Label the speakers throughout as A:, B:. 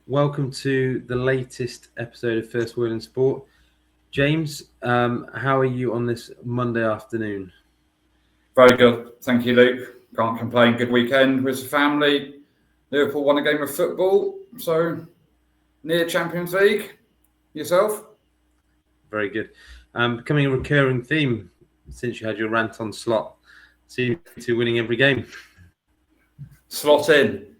A: Welcome to the latest episode of First Word in Sport. James, how are you on this Monday afternoon?
B: Very good. Thank you, Luke. Can't complain. Good weekend with the family. Liverpool won a game of football, so near Champions League. Yourself?
A: Very good. Becoming a recurring theme since you had your rant on Slot. Seems to winning every game.
B: Slot in.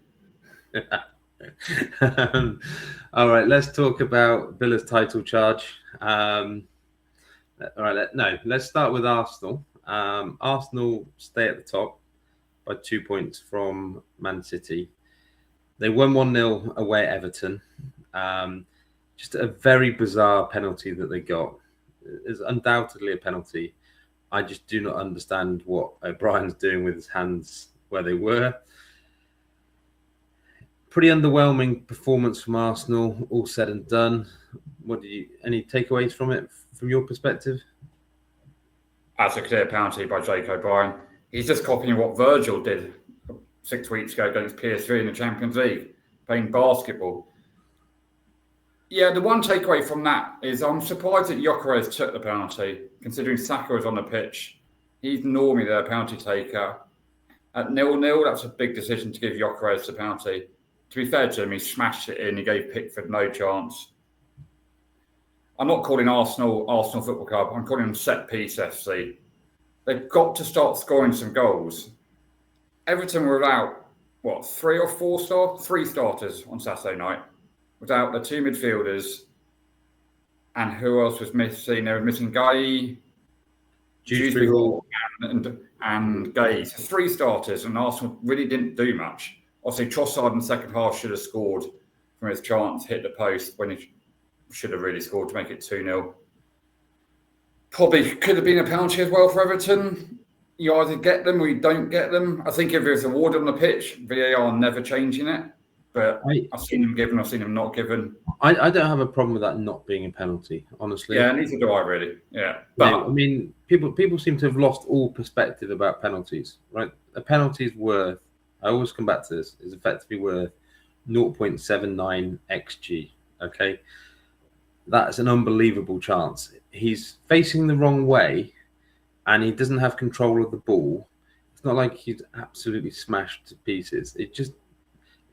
A: All right, let's talk about Villa's title charge. Let's start with Arsenal. Arsenal stay at the top by 2 points from Man City. They won 1-0 away at Everton. Just a very bizarre penalty that they got. It's undoubtedly a penalty. I just do not understand what O'Brien's doing with his hands where they were. Pretty underwhelming performance from Arsenal, all said and done. Any takeaways from it, from your perspective?
B: That's a clear penalty by Jake O'Brien. He's just copying what Virgil did 6 weeks ago against PSV in the Champions League, playing basketball. Yeah, the one takeaway from that is I'm surprised that Gyökeres took the penalty, considering Saka was on the pitch. He's normally their penalty taker. At 0-0, that's a big decision to give Gyökeres the penalty. To be fair to him, he smashed it in. He gave Pickford no chance. I'm not calling Arsenal Football Club. I'm calling them Set Piece FC. They've got to start scoring some goals. Everton were without, three starters on Saturday night. Without the two midfielders. And who else was missing? They were missing Guy, Dewsbury Hall, and Gay. So 3 starters, and Arsenal really didn't do much. Obviously, Trossard in the second half should have scored from his chance, hit the post when he should have really scored to make it 2-0. Probably could have been a penalty as well for Everton. You either get them or you don't get them. I think if there's a ward on the pitch, VAR never changing it. But I've seen them given, I've seen them not given.
A: I don't have a problem with that not being a penalty, honestly.
B: Yeah, neither do I really. Yeah. But
A: I mean, people seem to have lost all perspective about penalties, right? A penalty's worth, I always come back to this, is effectively worth 0.79 XG. Okay. That's an unbelievable chance. He's facing the wrong way and he doesn't have control of the ball. It's not like he's absolutely smashed to pieces. It's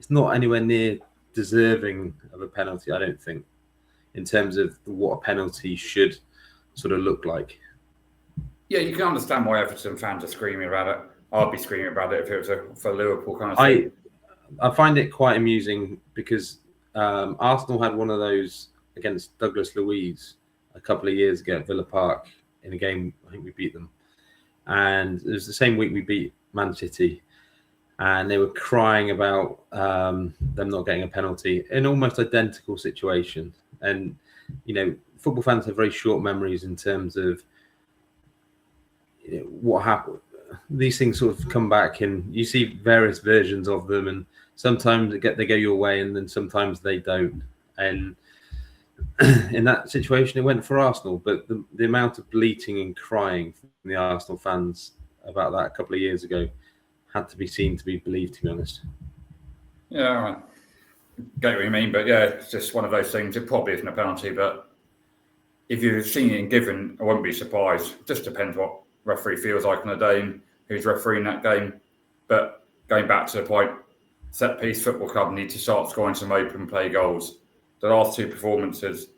A: not anywhere near deserving of a penalty, I don't think, in terms of what a penalty should sort of look like.
B: Yeah, you can understand why Everton fans are screaming about it. I'd be screaming about it if it was for Liverpool kind of thing.
A: I find it quite amusing because Arsenal had one of those against Douglas Luiz a couple of years ago at Villa Park in a game. I think we beat them. And it was the same week we beat Man City. And they were crying about them not getting a penalty in almost identical situation. And, you know, football fans have very short memories in terms of what happened. These things sort of come back and you see various versions of them. And sometimes they go your way and then sometimes they don't. And in that situation, it went for Arsenal. But the amount of bleating and crying from the Arsenal fans about that a couple of years ago had to be seen to be believed, to be honest.
B: Yeah, I get what you mean, but yeah, it's just one of those things. It probably isn't a penalty, but if you've seen it given, I wouldn't be surprised. It just depends what referee feels like on the day and who's refereeing that game. But going back to the point, Set Piece Football Club need to start scoring some open play goals. The last 2 performances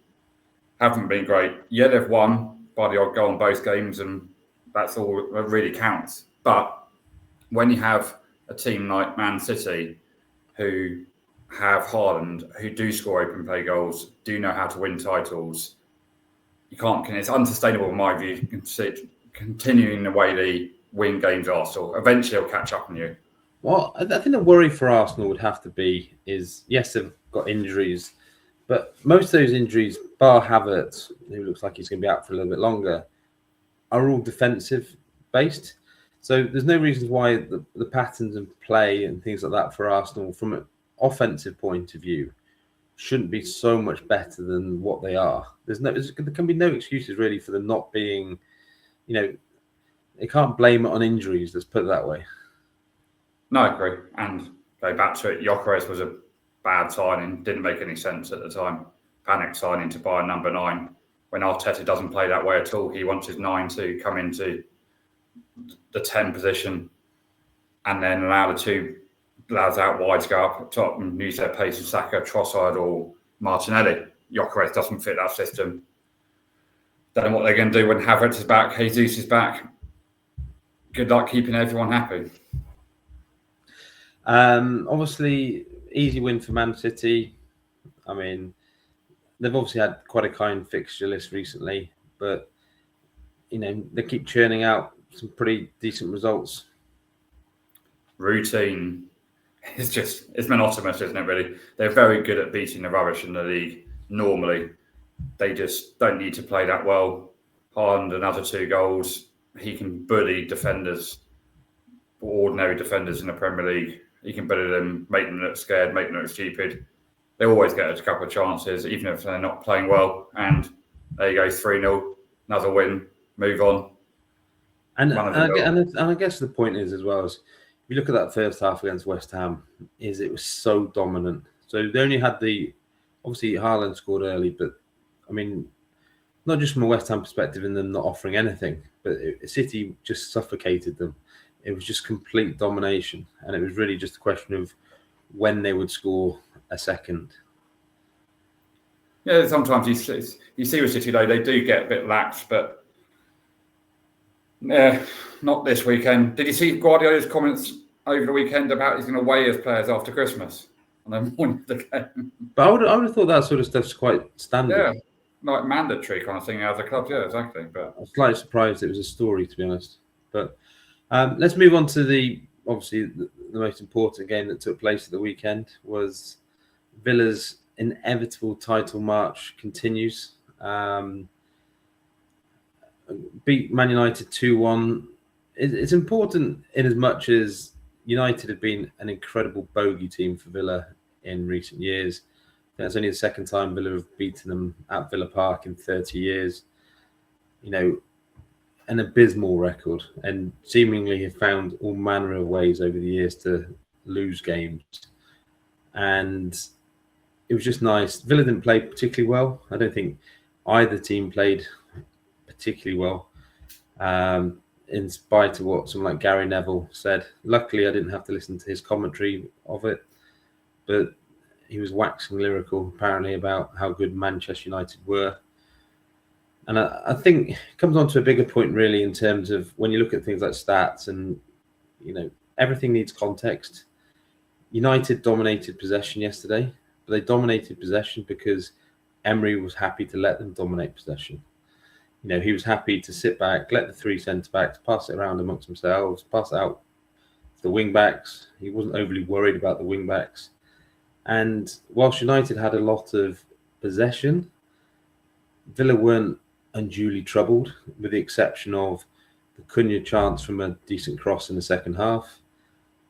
B: haven't been great. Yeah, they've won by the odd goal in both games, and that's all that really counts. But when you have a team like Man City who have Haaland, who do score open play goals, do know how to win titles, it's unsustainable in my view, continuing the way they win games Arsenal. Eventually they'll catch up on you.
A: Well, I think the worry for Arsenal would have to be is, yes, they've got injuries, but most of those injuries, bar Havertz, who looks like he's going to be out for a little bit longer, are all defensive based. So there's no reasons why the patterns of play and things like that for Arsenal, from an offensive point of view, shouldn't be so much better than what they are. There can be no excuses really for them not being, they can't blame it on injuries. Let's put it that way.
B: No, I agree. And go back to it, Gyökeres was a bad signing, didn't make any sense at the time. Panic signing to buy a number 9 when Arteta doesn't play that way at all. He wants his 9 to come into the 10 position and then allow the 2 lads out wide to go up top and use their pace and Saka, Trossard or Martinelli. Gyökeres doesn't fit that system. Don't know what they're going to do when Havertz is back, Jesus is back. Good luck keeping everyone happy.
A: Obviously, easy win for Man City. I mean, they've obviously had quite a kind fixture list recently, but they keep churning out some pretty decent results.
B: Routine it's monotonous, isn't it, really? They're very good at beating the rubbish in the league normally. They just don't need to play that well. Haaland, another 2 goals. He can bully defenders, ordinary defenders in the Premier League. He can bully them, make them look scared, make them look stupid. They always get a couple of chances, even if they're not playing well. And there you go, 3-0, another win, move on.
A: And I guess the point is as well, is if you look at that first half against West Ham, it was so dominant. So they only had obviously Haaland scored early, but I mean, not just from a West Ham perspective in them not offering anything, but City just suffocated them. It was just complete domination, and it was really just a question of when they would score a second.
B: Yeah, sometimes you see with City though, they do get a bit lax, but not this weekend. Did you see Guardiola's comments over the weekend about he's going to weigh his players after Christmas on the morning of the game?
A: But I would have thought that sort of stuff's quite standard.
B: Yeah, like mandatory kind of thing out of the club. Yeah, exactly. But I
A: was slightly surprised it was a story, to be honest. But let's move on to the most important game that took place at the weekend was Villa's inevitable title march continues. Beat Man United 2-1. It's important in as much as United have been an incredible bogey team for Villa in recent years. That's only the second time Villa have beaten them at Villa Park in 30 years. An abysmal record, and seemingly have found all manner of ways over the years to lose games. And it was just nice. Villa didn't play particularly well. I don't think either team played particularly well, in spite of what someone like Gary Neville said. Luckily, I didn't have to listen to his commentary of it, but he was waxing lyrical, apparently, about how good Manchester United were. And I think it comes on to a bigger point, really, in terms of when you look at things like stats and, everything needs context. United dominated possession yesterday, but they dominated possession because Emery was happy to let them dominate possession. He was happy to sit back, let the 3 centre-backs pass it around amongst themselves, pass it out to the wing-backs. He wasn't overly worried about the wing-backs. And whilst United had a lot of possession, Villa weren't unduly troubled, with the exception of the Cunha chance from a decent cross in the second half.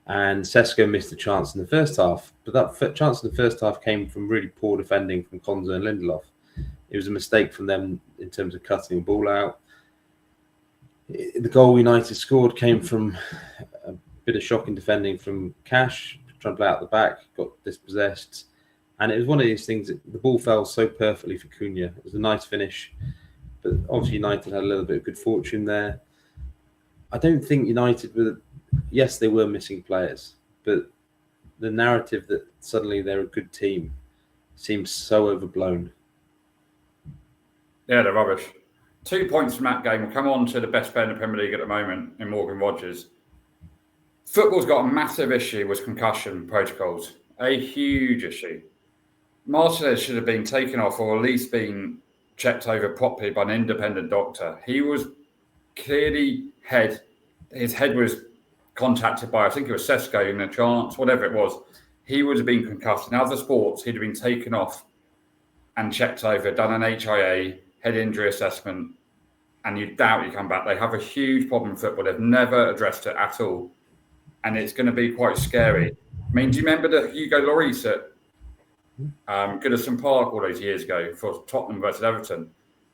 A: And Sesko missed a chance in the first half. But that chance in the first half came from really poor defending from Konza and Lindelof. It was a mistake from them in terms of cutting the ball out. The goal United scored came from a bit of shocking defending from Cash, trying to play out the back, got dispossessed. And it was one of these things, the ball fell so perfectly for Cunha. It was a nice finish. But obviously United had a little bit of good fortune there. I don't think United were... Yes, they were missing players, but the narrative that suddenly they're a good team seems so overblown.
B: Yeah, they're rubbish. 2 points from that game. We'll come on to the best player in the Premier League at the moment, in Morgan Rogers. Football's got a massive issue with concussion protocols. A huge issue. Martinez should have been taken off, or at least been checked over properly by an independent doctor. He was clearly his head was contacted by, I think it was Sesko in a chance, whatever it was. He would have been concussed. In other sports, he'd have been taken off and checked over, done an HIA, head injury assessment, and you doubt you come back. They have a huge problem in football. They've never addressed it at all. And it's going to be quite scary. I mean, do you remember the Hugo Lloris at Goodison Park all those years ago for Tottenham versus Everton?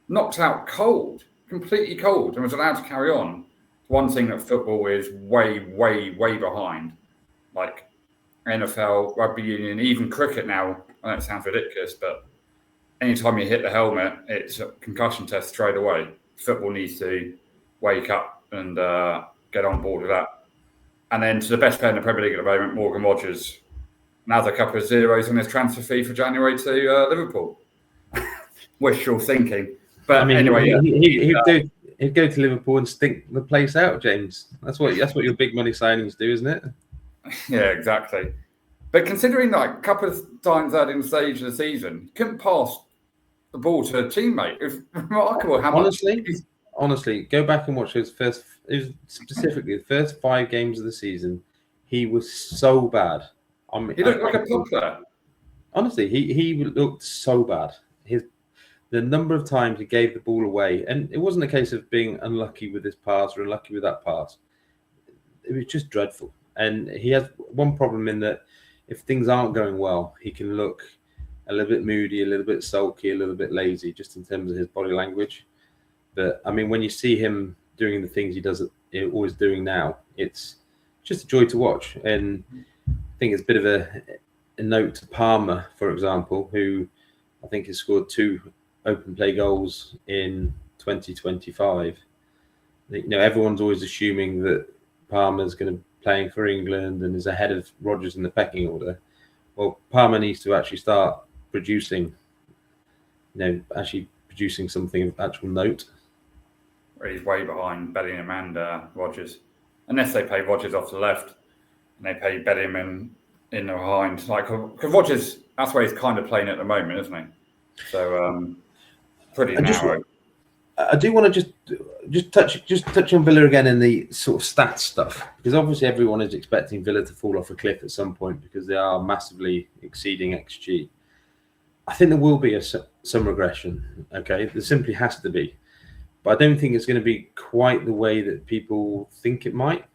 B: Knocked out cold, completely cold, and was allowed to carry on. One thing that football is way, way, way behind. Like, NFL, rugby union, even cricket now. I know it sounds ridiculous, but anytime you hit the helmet, it's a concussion test straight away. Football needs to wake up and get on board with that. And then to the best player in the Premier League at the moment, Morgan Rogers. Now there's a couple of zeros on his transfer fee for January to Liverpool. Wishful thinking. But anyway,
A: he'd go to Liverpool and stink the place out, James. That's what your big money signings do, isn't it?
B: Yeah, exactly. But considering like a couple of times that in the stage of the season, he couldn't pass the ball to a teammate. It was remarkable how
A: honestly, go back and watch specifically the first 5 games of the season. He was so bad.
B: He looked like a pub player.
A: Honestly, he looked so bad. The number of times he gave the ball away, and it wasn't a case of being unlucky with this pass or unlucky with that pass. It was just dreadful. And he has one problem in that if things aren't going well, he can look a little bit moody, a little bit sulky, a little bit lazy, just in terms of his body language. But I mean, when you see him doing the things he does, always doing now, it's just a joy to watch. And I think it's a bit of a note to Palmer, for example, who I think has scored 2 open play goals in 2025. Everyone's always assuming that Palmer's going to be playing for England and is ahead of Rodgers in the pecking order. Well, Palmer needs to actually start producing something of actual note.
B: He's way behind Bellingham and Rodgers, unless they pay Rodgers off the left and they pay Bellingham in the behind. Like, because Rodgers, that's where he's kind of playing at the moment, isn't he? So pretty narrow.
A: I do want to just touch on Villa again in the sort of stats stuff, because obviously everyone is expecting Villa to fall off a cliff at some point because they are massively exceeding XG. I think there will be some regression. Okay, there simply has to be, but I don't think it's going to be quite the way that people think it might.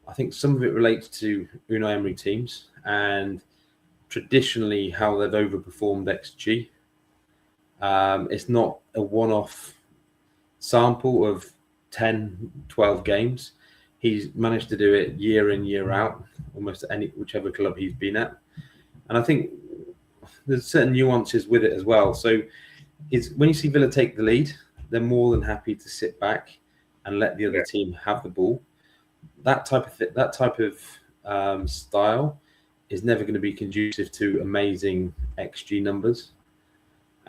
A: I think some of it relates to Unai Emery teams and traditionally how they've overperformed XG. It's not a one-off sample of 10, 12 games. He's managed to do it year in, year out, almost at whichever club he's been at. And I think there's certain nuances with it as well. So when you see Villa take the lead, they're more than happy to sit back and let the other team have the ball. That type of style is never going to be conducive to amazing XG numbers.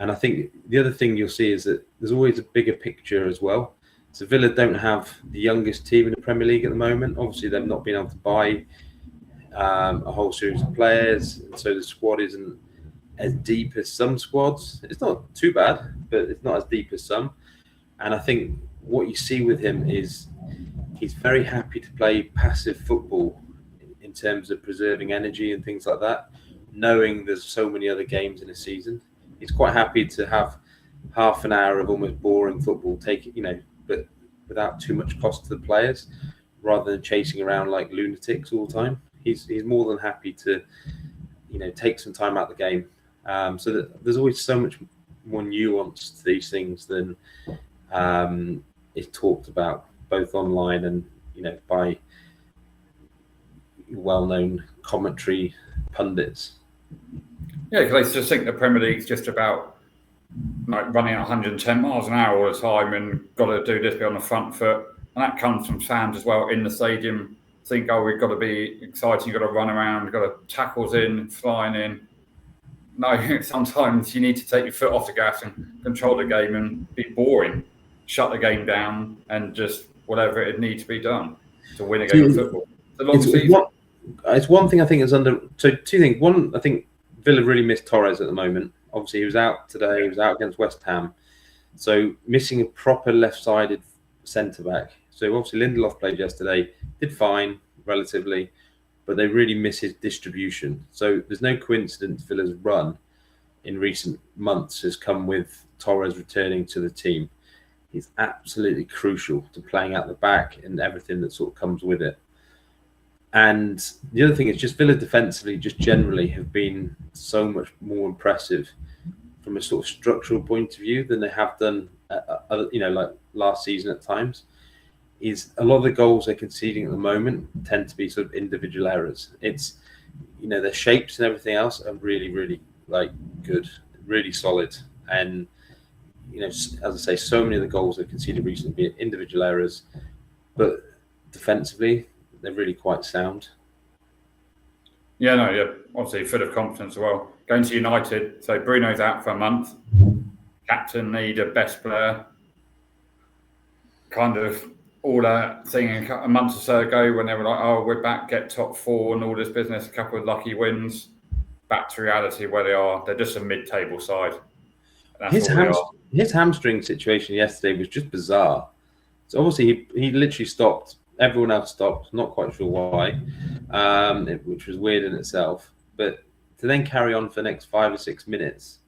A: And I think the other thing you'll see is that there's always a bigger picture as well. So Villa don't have the youngest team in the Premier League at the moment. Obviously, they've not been able to buy a whole series of players. And so the squad isn't as deep as some squads. It's not too bad, but it's not as deep as some. And I think what you see with him is he's very happy to play passive football in terms of preserving energy and things like that, knowing there's so many other games in a season. He's quite happy to have half an hour of almost boring football, but without too much cost to the players, rather than chasing around like lunatics all the time. He's more than happy to, take some time out of the game. So that there's always so much more nuance to these things than is talked about both online and by well-known commentary pundits.
B: Yeah, because they just think the Premier League's just about like running at 110 miles an hour all the time and got to do this, be on the front foot. And that comes from fans as well in the stadium. Think, we've got to be exciting, you've got to run around, you've got to tackles in, flying in. No, sometimes you need to take your foot off the gas and control the game and be boring. Shut the game down and just whatever it needs to be done to win a game of football. It's a long season.
A: It's one thing I think is under... So 2 things. One, I think Villa really missed Torres at the moment. Obviously, he was out today. He was out against West Ham. So missing a proper left-sided centre-back. So obviously Lindelof played yesterday. Did fine, relatively. But they really miss his distribution. So there's no coincidence Villa's run in recent months has come with Torres returning to the team. He's absolutely crucial to playing out the back and everything that sort of comes with it. And the other thing is just Villa defensively, just generally have been so much more impressive from a sort of structural point of view than they have done, like last season at times. Is a lot of the goals they're conceding at the moment tend to be sort of individual errors. It's their shapes and everything else are really, really good, really solid. And as I say, so many of the goals they've conceded recently, be individual errors, but defensively they're really quite sound.
B: Yeah, obviously full of confidence as well. Going to United, so Bruno's out for a month. Captain, need a best player. Kind of all that thing a month or so ago when they were like, "Oh, we're back, get top 4 and all this business." A couple of lucky wins. Back to reality where they are. They're just a mid-table side.
A: His hamstring situation yesterday was just bizarre. So obviously he literally stopped. Everyone else stopped. Not quite sure why, which was weird in itself. But to then carry on for the next 5 or 6 minutes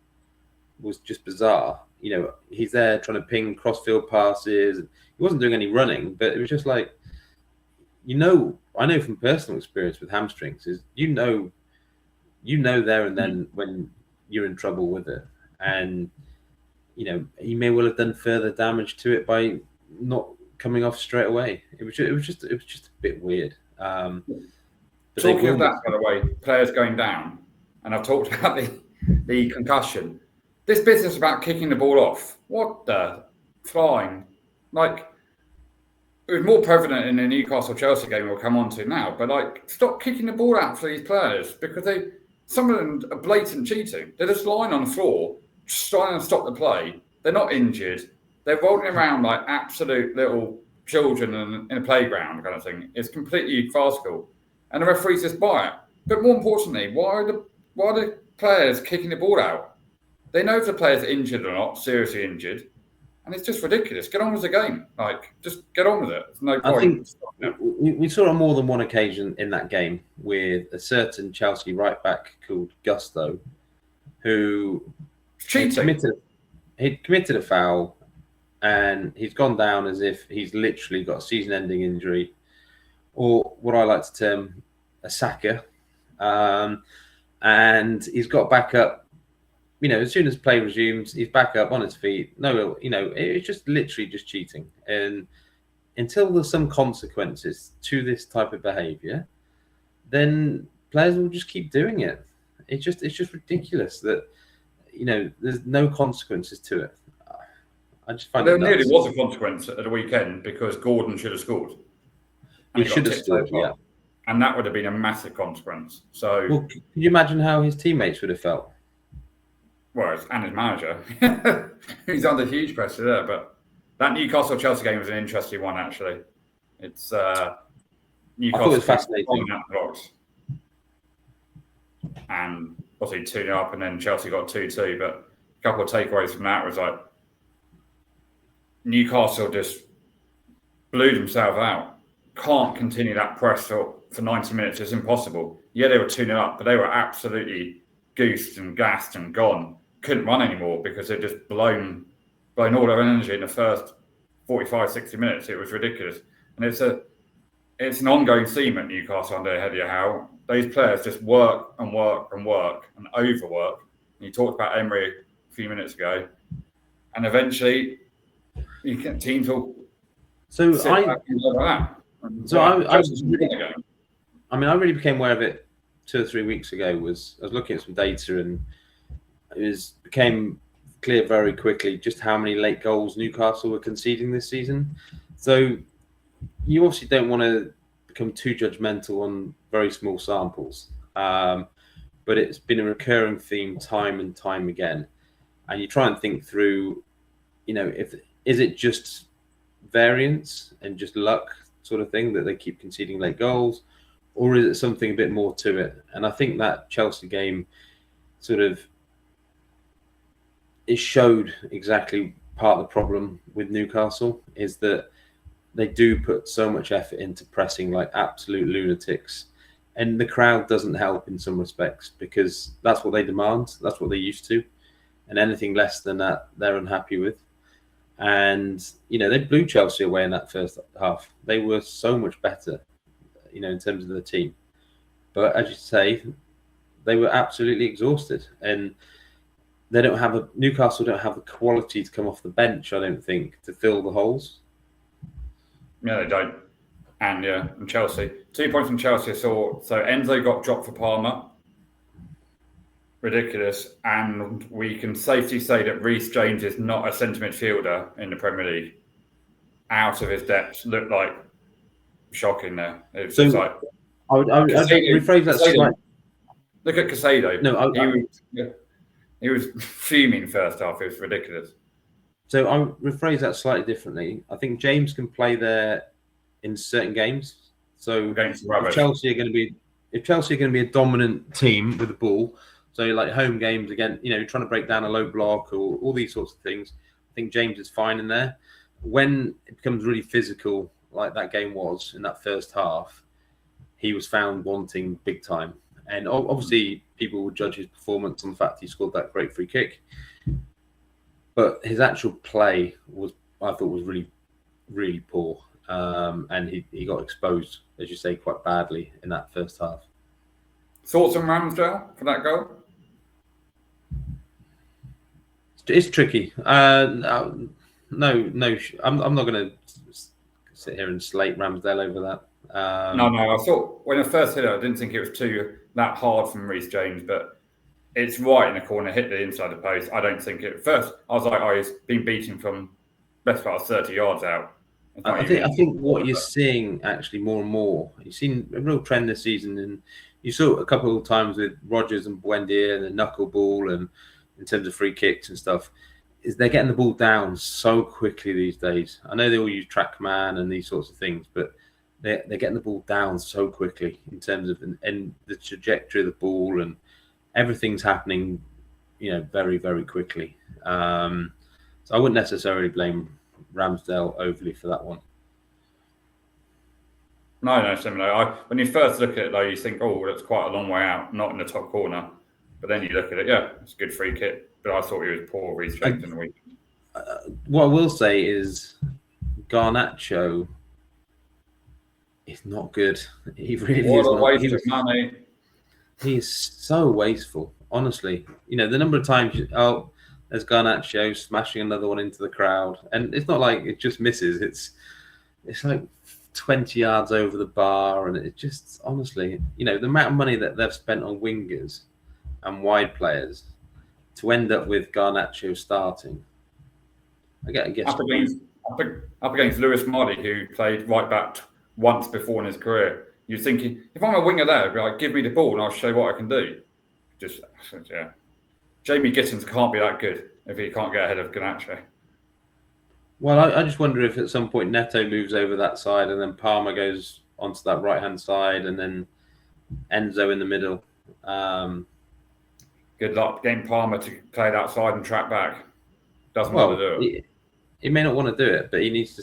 A: was just bizarre. He's there trying to ping cross-field passes. He wasn't doing any running, but it was just like, I know from personal experience with hamstrings is you know there and then when you're in trouble with it, and he may well have done further damage to it by not coming off straight away. It was just a bit weird.
B: Talking of that, by the way, players going down, and I've talked about the concussion. This business about kicking the ball off. What the flying? It was more prevalent in the Newcastle-Chelsea game we'll come on to now, but stop kicking the ball out for these players because some of them are blatant cheating. They're just lying on the floor, just trying to stop the play. They're not injured. They're rolling around like absolute little children in a playground kind of thing. It's completely farcical. And the referees just buy it. But more importantly, why are the players kicking the ball out? They know if the player's injured or not, seriously injured. And it's just ridiculous. Get on with the game. Just get on with it. There's no point.
A: I think we saw on more than one occasion in that game with a certain Chelsea right back called Gusto, who he'd committed a foul, and he's gone down as if he's literally got a season-ending injury, or what I like to term a sacker. And he's got back up. As soon as play resumes, he's back up on his feet. No, it's just literally just cheating. And until there's some consequences to this type of behaviour, then players will just keep doing it. It's just ridiculous that there's no consequences to it. I just find
B: there nearly was a consequence at the weekend because Gordon should have scored.
A: He should have scored, yeah.
B: And that would have been a massive consequence. So,
A: can you imagine how his teammates would have felt?
B: Well, and his manager. He's under huge pressure there. But that Newcastle-Chelsea game was an interesting one, actually. It's Newcastle.
A: I thought it was fascinating.
B: And obviously 2-0 up, and then Chelsea got 2-2. But a couple of takeaways from that was Newcastle just blew themselves out. Can't continue that press for 90 minutes. It's impossible. Yeah, they were 2-0 up, but they were absolutely goosed and gassed and gone. Couldn't run anymore because they'd just blown all their energy in the first 45, 60 minutes. It was ridiculous. And it's an ongoing theme at Newcastle under Eddie Howe. Those players just work and work and work and overwork. And you talked about Emery a few minutes ago. And eventually teams will
A: I really became aware of it 2 or 3 weeks ago. I was looking at some data, and it became clear very quickly just how many late goals Newcastle were conceding this season. So you obviously don't want to become too judgmental on very small samples, but it's been a recurring theme time and time again. And you try and think through, is it just variance and just luck sort of thing that they keep conceding late goals, or is it something a bit more to it? And I think that Chelsea game it showed exactly part of the problem with Newcastle is that they do put so much effort into pressing like absolute lunatics, and the crowd doesn't help in some respects because that's what they demand, that's what they're used to, and anything less than that they're unhappy with. And they blew Chelsea away in that first half. They were so much better, in terms of the team. But as you say, they were absolutely exhausted, and Newcastle don't have the quality to come off the bench, I don't think, to fill the holes.
B: No, they don't. and Chelsea. 2 points from Chelsea. So Enzo got dropped for Parma. Ridiculous. And we can safely say that Reece James is not a centre midfielder in the Premier League. Out of his depth. Looked like shocking there. It's
A: So
B: just like...
A: I would rephrase that slightly.
B: Look at Casado.
A: No,
B: he was fuming first half. It was ridiculous.
A: So I would rephrase that slightly differently. I think James can play there in certain games. So if Chelsea are going to be a dominant team with the ball, so like home games again, trying to break down a low block or all these sorts of things, I think James is fine in there. When it becomes really physical, like that game was in that first half, he was found wanting big time. And obviously, people would judge his performance on the fact he scored that great free kick. But his actual play I thought was really, really poor. And he got exposed, as you say, quite badly in that first half.
B: Thoughts on Ramsdale for that goal?
A: It's tricky. No, I'm not going to sit here and slate Ramsdale over that.
B: No. I thought when I first hit it, I didn't think it was that hard from Reece James, but it's right in the corner, hit the inside the post. I don't think it. First, I was like, he's been beaten from best part of 30 yards out.
A: I think what you're seeing actually more and more, you've seen a real trend this season, and you saw it a couple of times with Rodgers and Buendia and the knuckleball, and in terms of free kicks and stuff, is they're getting the ball down so quickly these days. I know they all use track man and these sorts of things, but they're getting the ball down so quickly in terms of and the trajectory of the ball, and everything's happening, very, very quickly. So I wouldn't necessarily blame Ramsdale overly for that one.
B: No, similar. When you first look at it, though, you think, that's quite a long way out, not in the top corner. But then you look at it, it's a good free kick. But I thought he was poor Reece James in the week.
A: What I will say is Garnacho is not good. He really is not.
B: What a waste of money.
A: He is so wasteful, honestly. The number of times, there's Garnacho smashing another one into the crowd. And it's not like it just misses. It's like 20 yards over the bar. And it just, honestly, the amount of money that they've spent on wingers and wide players to end up with Garnacho starting. I guess
B: up against Lewis Marley, who played right back once before in his career. You're thinking, if I'm a winger there, I'd be like, give me the ball and I'll show you what I can do. Jamie Gittins can't be that good if he can't get ahead of Garnacho.
A: Well, I just wonder if at some point Neto moves over that side and then Palmer goes onto that right-hand side and then Enzo in the middle.
B: Good luck getting Palmer to play it outside and track back. Doesn't want to do it.
A: He may not want to do it, but he needs to,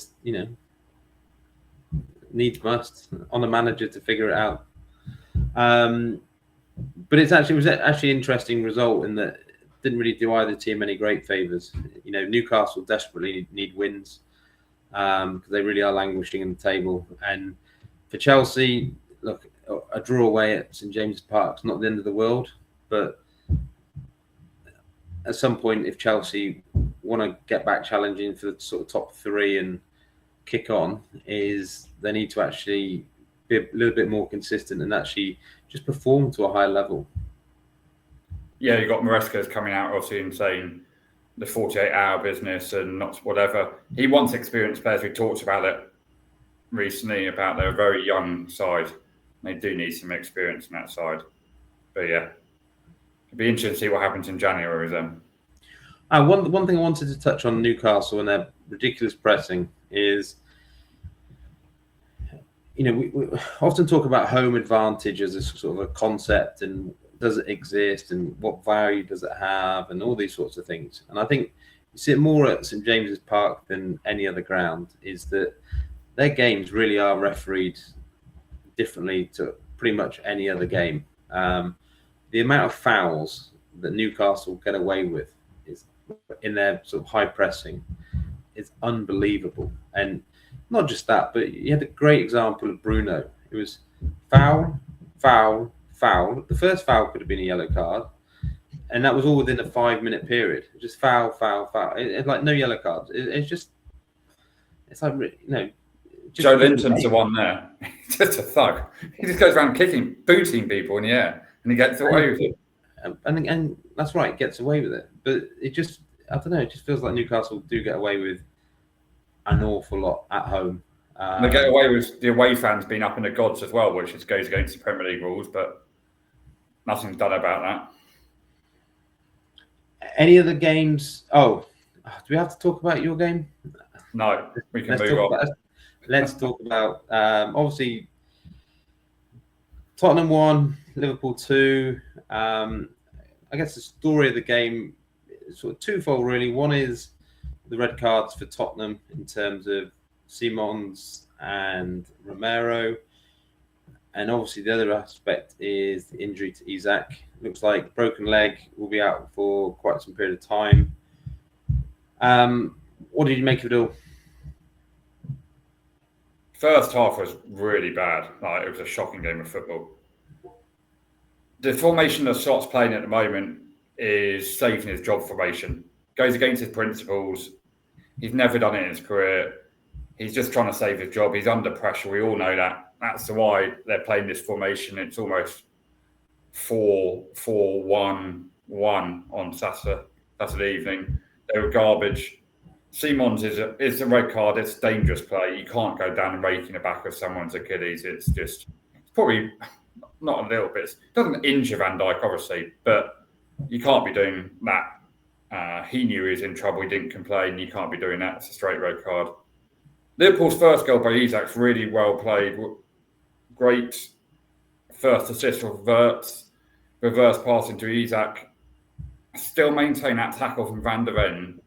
A: needs must on the manager to figure it out. But it was actually an interesting result in that it didn't really do either team any great favours. Newcastle desperately need wins because they really are languishing in the table. And for Chelsea, look, a draw away at St James's Park is not the end of the world, but at some point, if Chelsea want to get back challenging for the sort of top three and kick on, they need to actually be a little bit more consistent and actually just perform to a high level.
B: Yeah, you got Maresca's coming out obviously and saying the 48-hour business and not whatever. He wants experienced players. We talked about it recently about their very young side. They do need some experience on that side. But yeah, it'd be interesting to see what happens in January then.
A: One thing I wanted to touch on Newcastle and their ridiculous pressing is, we often talk about home advantage as a sort of a concept and does it exist and what value does it have and all these sorts of things. And I think you see it more at St James's Park than any other ground, is that their games really are refereed differently to pretty much any other game. The amount of fouls that Newcastle get away with is in their sort of high pressing is unbelievable. And not just that, but you had a great example of Bruno. It was foul, foul, foul. The first foul could have been a yellow card, and that was all within a 5-minute period. Just foul, foul, foul. It's like no yellow cards. It's like
B: Joe Linton's the one there. He's just a thug. He just goes around booting people in the air, and he gets away with it.
A: And that's right, gets away with it. But it just, I don't know, it just feels like Newcastle do get away with an awful lot at home.
B: They get away with the away fans being up in the gods as well, which goes against the Premier League rules, but nothing's done about
A: that. Any other games? Oh, do we have to talk about your game?
B: No, we can move on.
A: Let's talk about, obviously, Tottenham 1, Liverpool 2. I guess the story of the game is sort of twofold, really. One is the red cards for Tottenham in terms of Simons and Romero. And obviously the other aspect is the injury to Isak. Looks like broken leg, will be out for quite some period of time. What did you make of it all?
B: First half was really bad. Like, it was a shocking game of football. The formation that Scott's playing at the moment is saving his job formation. Goes against his principles. He's never done it in his career. He's just trying to save his job. He's under pressure. We all know that. That's why they're playing this formation. It's almost 4-4-1-1 on Saturday evening. They were garbage. Simons is a red card. It's a dangerous play. You can't go down and rake in the back of someone's Achilles. It's probably not a little bit. It doesn't injure Van Dijk, obviously, but you can't be doing that. He knew he was in trouble. He didn't complain. You can't be doing that. It's a straight red card. Liverpool's first goal by Isak's really well played. Great first assist for reverse pass into Isak. Still maintain that tackle from Van der Ven.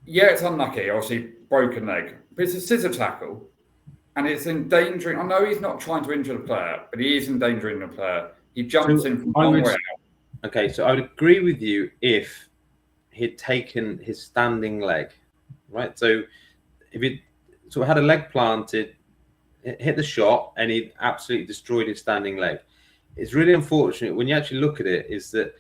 B: Yeah, it's unlucky, obviously, broken leg. But it's a scissor tackle. And it's endangering. I know he's not trying to injure the player, but he is endangering the player. He jumps in from long way out.
A: Okay, so I would agree with you if he'd taken his standing leg, right? So if he sort of had a leg planted, hit the shot, and he absolutely destroyed his standing leg. It's really unfortunate when you actually look at it, is that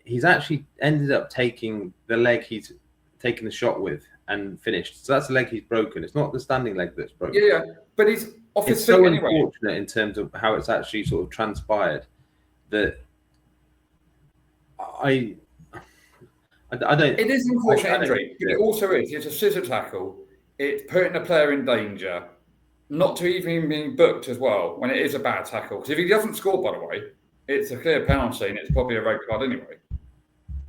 A: he's actually ended up taking the leg he's taken the shot with and finished. So that's the leg he's broken. It's not the standing leg that's broken.
B: Yeah, but he's off his feet anyway. It's
A: so unfortunate in terms of how it's actually sort of transpired that I don't.
B: It is an unfortunate injury, but it also is. It's a scissor tackle. It's putting the player in danger, not to even being booked as well when it is a bad tackle. Because if he doesn't score, by the way, it's a clear penalty and it's probably a red card anyway.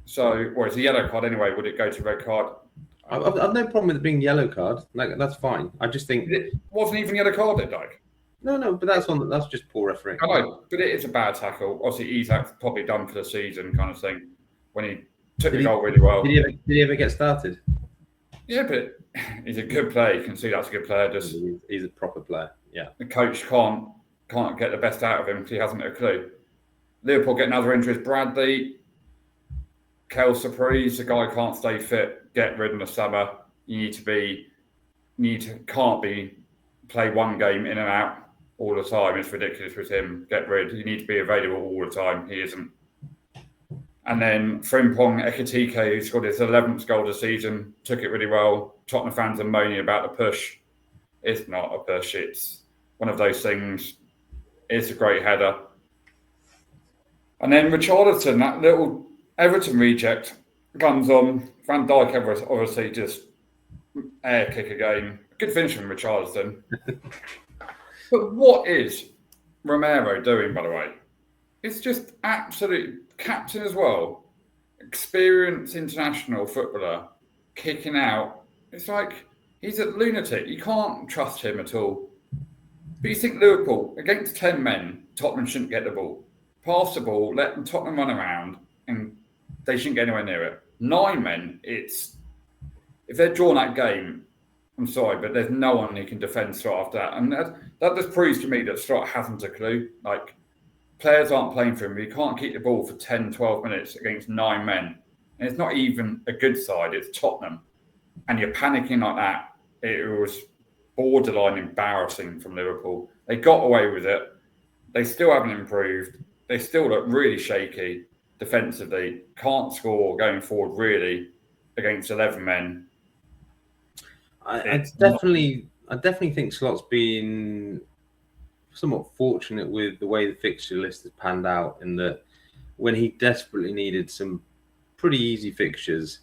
B: So, or it's a yellow card anyway. Would it go to red card?
A: I've no problem with it being yellow card. Like, that's fine. I just think
B: it wasn't even yellow card, did like.
A: No, but that's just poor refereeing.
B: I know, but it is a bad tackle. Obviously, Isak's probably done for the season, kind of thing. When he took the goal really well.
A: Did he ever get started?
B: Yeah, but he's a good player. You can see that's a good player. Just
A: he's a proper player. Yeah.
B: The coach can't get the best out of him because he hasn't a clue. Liverpool get another injury. Bradley, Kel Surprise, the guy can't stay fit. Get rid in the summer. Can't play one game in and out all the time. It's ridiculous with him. Get rid. You need to be available all the time. He isn't. And then Frimpong Ekitike, who scored his 11th goal of the season, took it really well. Tottenham fans are moaning about the push. It's not a push. It's one of those things. It's a great header. And then Richarlison, that little Everton reject, comes on. Van Dijk obviously just air kick again. Good finish from Richarlison. But what is Romero doing, by the way? It's just absolute captain as well. Experienced international footballer kicking out. It's like he's a lunatic. You can't trust him at all. But you think Liverpool, against 10 men, Tottenham shouldn't get the ball. Pass the ball, let them Tottenham run around, and they shouldn't get anywhere near it. 9 men, if they're drawn that game, I'm sorry, but there's no one who can defend Stott after that. And that just proves to me that Stott hasn't a clue. Like, players aren't playing for him. You can't keep the ball for 10, 12 minutes against 9 men. And it's not even a good side. It's Tottenham. And you're panicking like that. It was borderline embarrassing from Liverpool. They got away with it. They still haven't improved. They still look really shaky defensively. Can't score going forward, really, against 11 men.
A: It's definitely I definitely think Slot's been somewhat fortunate with the way the fixture list has panned out, in that when he desperately needed some pretty easy fixtures,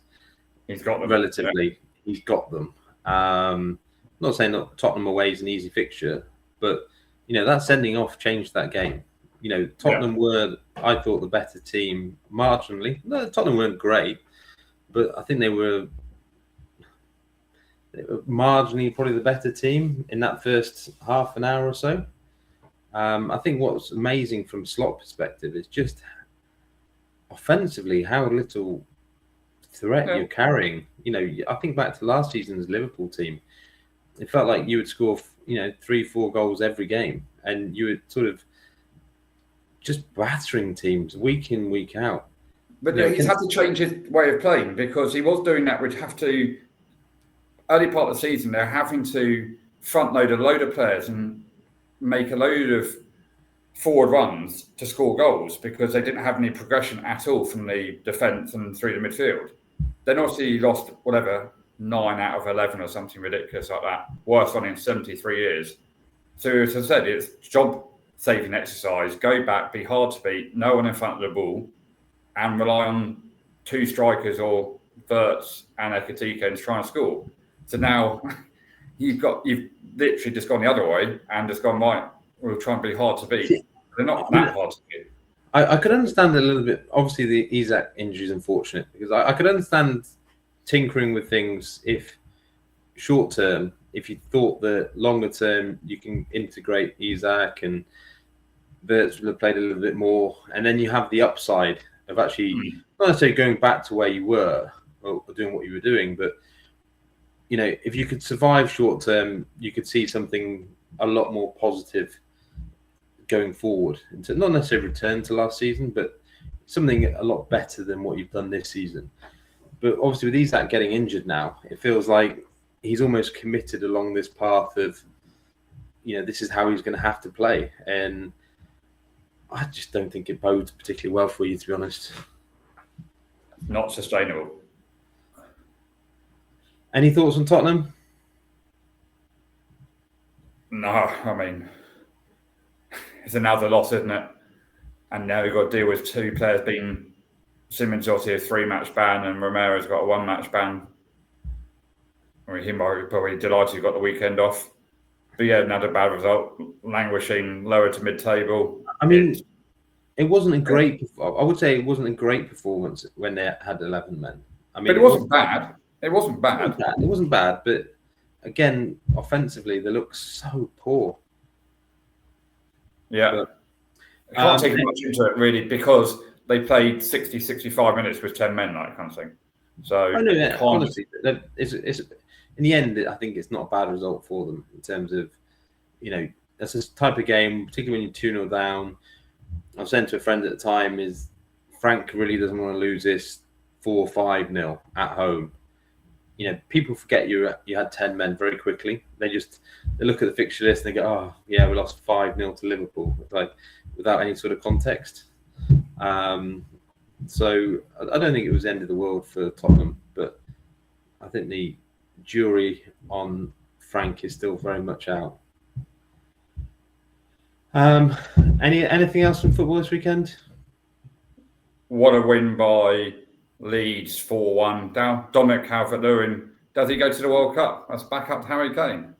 B: He's got them.
A: relatively, he's got them. Not saying that Tottenham away is an easy fixture, but that sending off changed that game. Tottenham were, I thought, the better team marginally. No, Tottenham weren't great, but I think they were marginally probably the better team in that first half an hour or so. I think what's amazing from Slot perspective is just offensively how little threat you're carrying. I think back to last season's Liverpool team. It felt like you would score, 3-4 goals every game, and you would sort of just battering teams week in, week out.
B: But he's had to change his way of playing, because he was doing that. We'd have to, early part of the season, they're having to front load a load of players and make a load of forward runs to score goals, because they didn't have any progression at all from the defence and through the midfield. Then obviously lost 9 out of 11 or something ridiculous like that. Worst one in 73 years. So as I said, it's job saving exercise. Go back, be hard to beat, no one in front of the ball, and rely on 2 strikers or FARCE and Ekatike and try and score. So now you've literally just gone the other way and just gone, right, we'll try and be hard to beat. They're not that hard to beat.
A: I could understand a little bit. Obviously, the Isak injury is unfortunate, because I could understand tinkering with things if short term, if you thought that longer term you can integrate Isak and Verts will have played a little bit more, and then you have the upside of actually not necessarily going back to where you were or doing what you were doing, but if you could survive short term, you could see something a lot more positive going forward, into not necessarily return to last season, but something a lot better than what you've done this season. But obviously with Isak getting injured now, it feels like he's almost committed along this path of, this is how he's going to have to play. And I just don't think it bodes particularly well for you, to be honest.
B: Not sustainable.
A: Any thoughts on Tottenham?
B: No, I mean, it's another loss, isn't it? And now we've got to deal with 2 players being Simmons obviously a 3-match ban, and Romero's got a 1-match ban. I mean, he might be probably delighted he got the weekend off. But yeah, another bad result, languishing lower to mid-table.
A: I mean, it wasn't a great. I would say it wasn't a great performance when they had 11 men. I mean,
B: but it wasn't bad. It wasn't bad.
A: It wasn't bad, but again, offensively, they look so poor.
B: Yeah. But, I can't take much into it, really, because they played 60, 65 minutes with 10 men, that kind of thing. So,
A: honestly, it's in the end, I think it's not a bad result for them in terms of, that's this type of game, particularly when you're 2-0 down. I was saying to a friend at the time, is Frank really doesn't want to lose this 4-5-0 at home. People forget you had 10 men very quickly. They look at the fixture list and they go, oh, yeah, we lost 5-0 to Liverpool, like without any sort of context. So I don't think it was the end of the world for Tottenham, but I think the jury on Frank is still very much out. Anything else from football this weekend?
B: What a win by Leeds 4-1 down. Dominic Calvert-Lewin, does he go to the World Cup? That's back up to Harry Kane.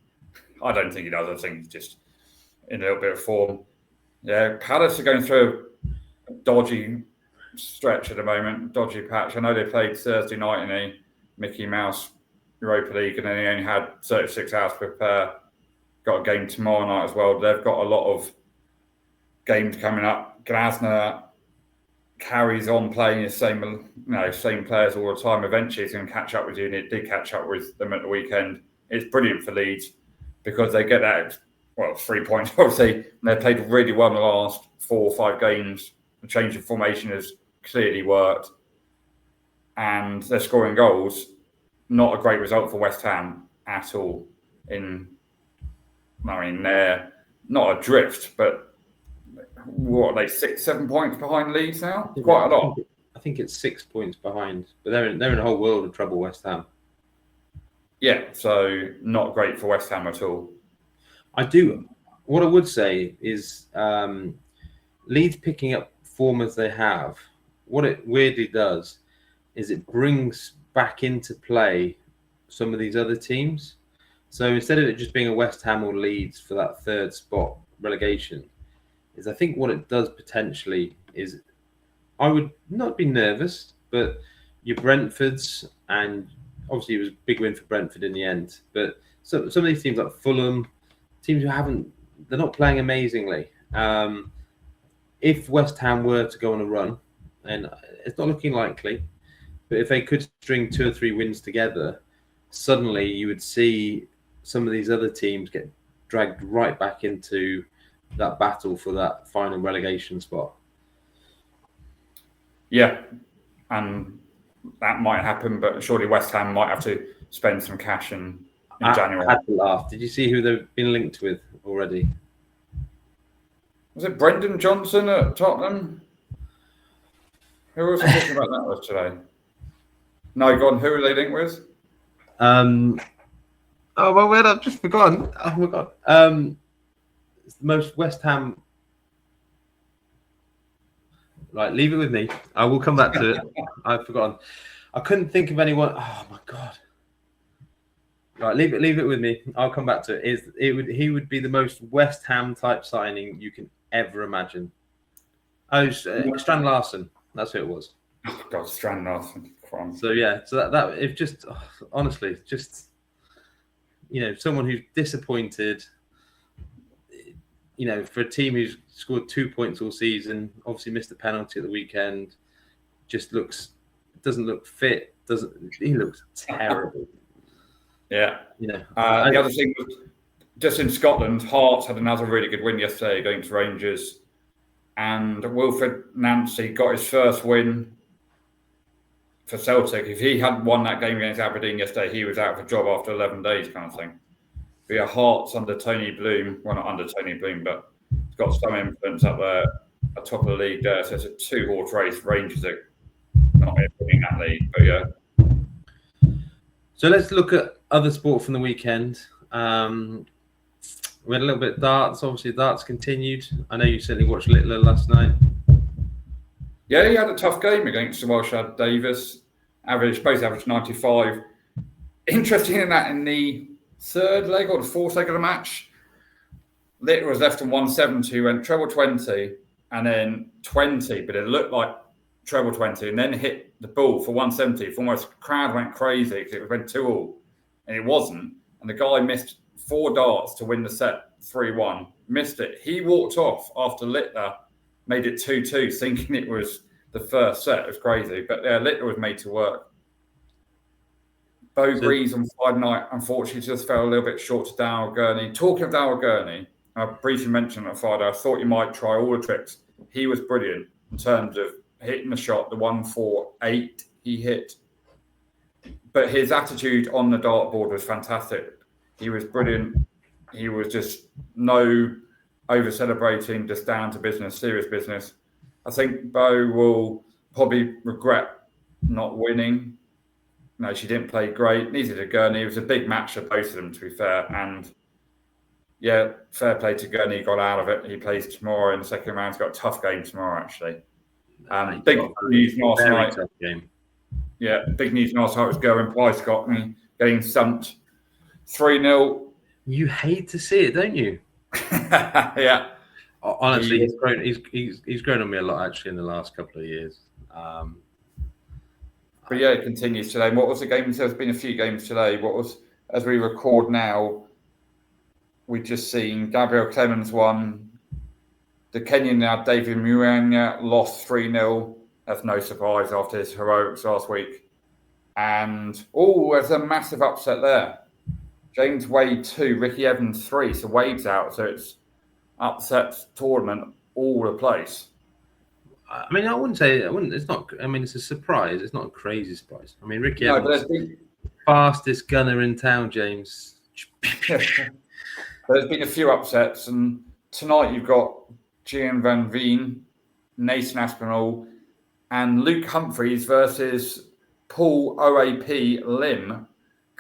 B: I don't think he does. I think he's just in a little bit of form. Yeah, Palace are going through a dodgy stretch at the moment, dodgy patch. I know they played Thursday night in a Mickey Mouse Europa League, and then they only had 36 hours to prepare. Got a game tomorrow night as well. They've got a lot of games coming up. Glasner carries on playing the same players all the time. Eventually, he's going to catch up with you, and it did catch up with them at the weekend. It's brilliant for Leeds because they get that 3 points. Obviously, they played really well in the last 4 or 5 games. The change of formation has clearly worked, and they're scoring goals. Not a great result for West Ham at all. They're not adrift, but what are they, 6-7 points behind Leeds now? Quite a lot.
A: I think it's 6 points behind, but they're in a whole world of trouble, West Ham.
B: Yeah, so not great for West Ham at all.
A: What I would say is Leeds picking up form as they have, what it weirdly does is it brings back into play some of these other teams. So instead of it just being a West Ham or Leeds for that third spot relegation, is I think what it does potentially is I would not be nervous, but your Brentfords, and obviously it was a big win for Brentford in the end, but some of these teams like Fulham, teams who they're not playing amazingly. If West Ham were to go on a run, and it's not looking likely, but if they could string 2 or 3 wins together, suddenly you would see some of these other teams get dragged right back into that battle for that final relegation spot.
B: Yeah, and that might happen, but surely West Ham might have to spend some cash in January.
A: I had to laugh. Did you see who they've been linked with already?
B: Was it Brendan Johnson at Tottenham? Who was I talking about that with today? No, go on. Who are they linked with?
A: Oh my word! I've just forgotten. Oh my god. It's the most West Ham. Right, leave it with me. I will come back to it. I've forgotten. I couldn't think of anyone. Oh my god. Right, leave it with me. I'll come back to it. He would be the most West Ham type signing you can ever imagine. Oh, Strand Larson. That's who it was.
B: Oh God, Strand Larson.
A: So yeah, so that if just honestly, just someone who's disappointed. For a team who's scored 2 points all season, obviously missed a penalty at the weekend, doesn't look fit. He looks terrible.
B: Yeah. The other thing was, just in Scotland, Hearts had another really good win yesterday against Rangers, and Wilfred Nancy got his first win for Celtic. If he hadn't won that game against Aberdeen yesterday, he was out of a job after 11 days, kind of thing. But yeah, Hearts under Tony Bloom, well, not under Tony Bloom, but it's got some influence up there at top of the league there. So it's a 2-horse race. Rangers are not winning that league, but yeah.
A: So let's look at other sport from the weekend. We had a little bit of darts. Obviously, darts continued. I know you certainly watched Littler last night.
B: Yeah, he had a tough game against the Welsh lad Davis. Both averaged 95. Interesting in that in the third leg or the fourth leg of the match, Littler was left on 170, went treble 20 and then 20, but it looked like treble 20 and then hit the ball for 170. Almost the crowd went crazy because it went 2-2 and it wasn't. And the guy missed 4 darts to win the set 3-1. Missed it. He walked off after Littler made it 2-2, thinking it was the first set. It was crazy. But yeah, Littler was made to work. Bo Breeze on Friday night, unfortunately, just fell a little bit short to Darryl Gurney. Talking of Darryl Gurney, I briefly mentioned on Friday, I thought you might try all the tricks. He was brilliant in terms of hitting the shot, the 148 he hit. But his attitude on the dartboard was fantastic. He was brilliant. He was just no over-celebrating, just down to business, serious business. I think Bo will probably regret not winning. No, she didn't play great. Neither did Gurney. It was a big match for both of them, to be fair. And yeah, fair play to Gurney. He got out of it. He plays tomorrow in the second round. He's got a tough game tomorrow, actually. Big news last night. Yeah, big news last night was Gerwyn Price got me getting stumped 3-0.
A: You hate to see it, don't you?
B: Yeah.
A: Honestly, he's grown on me a lot actually in the last couple of years.
B: But yeah, it continues today. What was the game? There's been a few games today. As we record now, we've just seen Gabriel Clemens won. The Kenyan now, David Mwanya, lost 3-0. That's no surprise after his heroics last week. And, there's a massive upset there. James Wade 2, Ricky Evans 3. So Wade's out. So it's upset tournament all over the place.
A: I mean, it's not. I mean, it's a surprise. It's not a crazy surprise. I mean, Ricky Evans, fastest gunner in town, James.
B: There's been a few upsets, and tonight you've got Gian Van Veen, Nathan Aspinall, and Luke Humphreys versus Paul OAP Lim.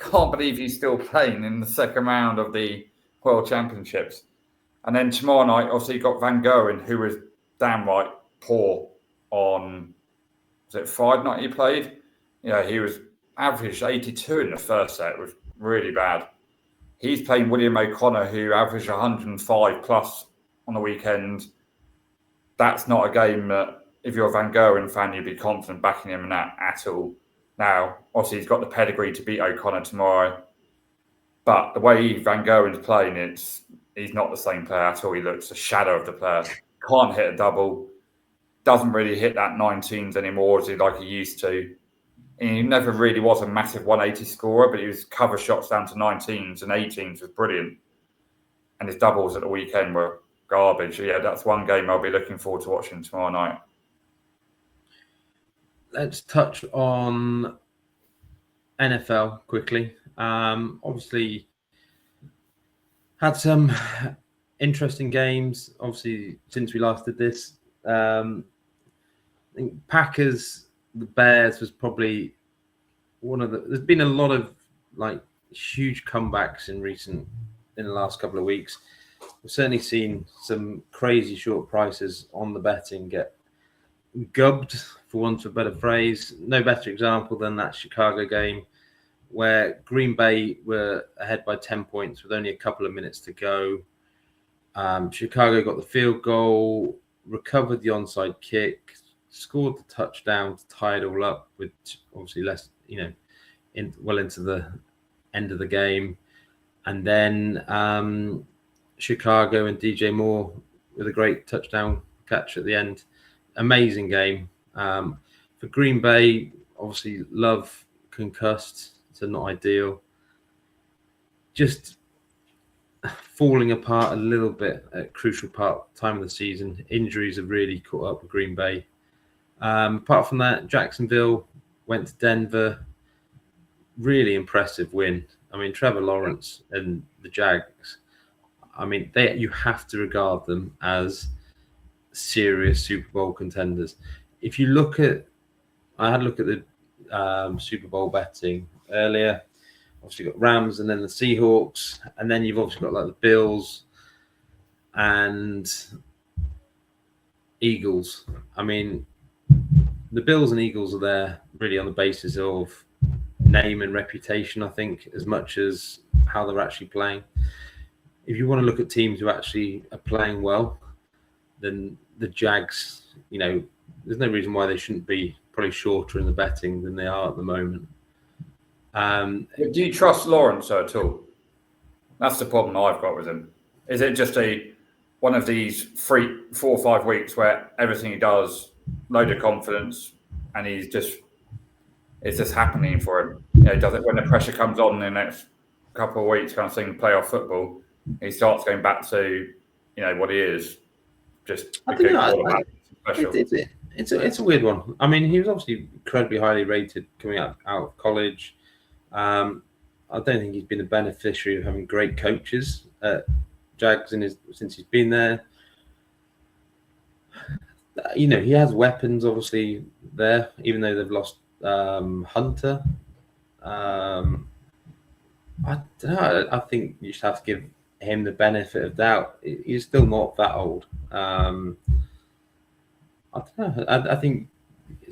B: Can't believe he's still playing in the second round of the World Championships. And then tomorrow night, obviously, you got Van Gogh, who was downright poor on, was it Friday night he played? Yeah, he was averaged 82 in the first set. It was really bad. He's playing William O'Connor, who averaged 105 plus on the weekend. That's not a game that, if you're a Van Gogh fan, you'd be confident backing him in that at all. Now, obviously, he's got the pedigree to beat O'Connor tomorrow. But the way Van Gogh's playing, he's not the same player at all. He looks a shadow of the player. Can't hit a double. Doesn't really hit that 19s anymore like he used to. He never really was a massive 180 scorer, but his cover shots down to 19s and 18s was brilliant. And his doubles at the weekend were garbage. Yeah, that's one game I'll be looking forward to watching tomorrow night.
A: Let's touch on NFL quickly. Obviously, had some interesting games. Obviously, since we last did this, I think Packers, the Bears was probably one of the. There's been a lot of like huge comebacks in the last couple of weeks. We've certainly seen some crazy short prices on the betting get gubbed, for want of a better phrase. No better example than that Chicago game where Green Bay were ahead by 10 points with only a couple of minutes to go. Chicago got the field goal, recovered the onside kick, scored the touchdown to tie it all up with obviously less, into the end of the game. And then Chicago and DJ Moore with a great touchdown catch at the end. Amazing game. For Green Bay, obviously Love concussed, so not ideal. Just falling apart a little bit at crucial time of the season. Injuries have really caught up with Green Bay. Apart from that, Jacksonville went to Denver. Really impressive win. I mean, Trevor Lawrence and the Jags, I mean, you have to regard them as serious Super Bowl contenders. If you look at, I had a look at the Super Bowl betting earlier. Obviously, you've got Rams and then the Seahawks, and then you've obviously got like the Bills and Eagles. I mean, the Bills and Eagles are there really on the basis of name and reputation, I think, as much as how they're actually playing. If you want to look at teams who actually are playing well, then the Jags, there's no reason why they shouldn't be probably shorter in the betting than they are at the moment.
B: Do you trust Lawrence at all? That's the problem I've got with him. Is it just one of these 4 or 5 weeks where everything he does, load of confidence, and it's just happening for him? Does it when the pressure comes on in the next couple of weeks, kind of thing, playoff football, he starts going back to what he is. Just
A: I don't know. It's a weird one. I mean, he was obviously incredibly highly rated coming out of college. I don't think he's been a beneficiary of having great coaches at Jags since he's been there. He has weapons obviously there, even though they've lost Hunter. I don't know. I think you just have to give him the benefit of doubt. He's still not that old. I don't know. I think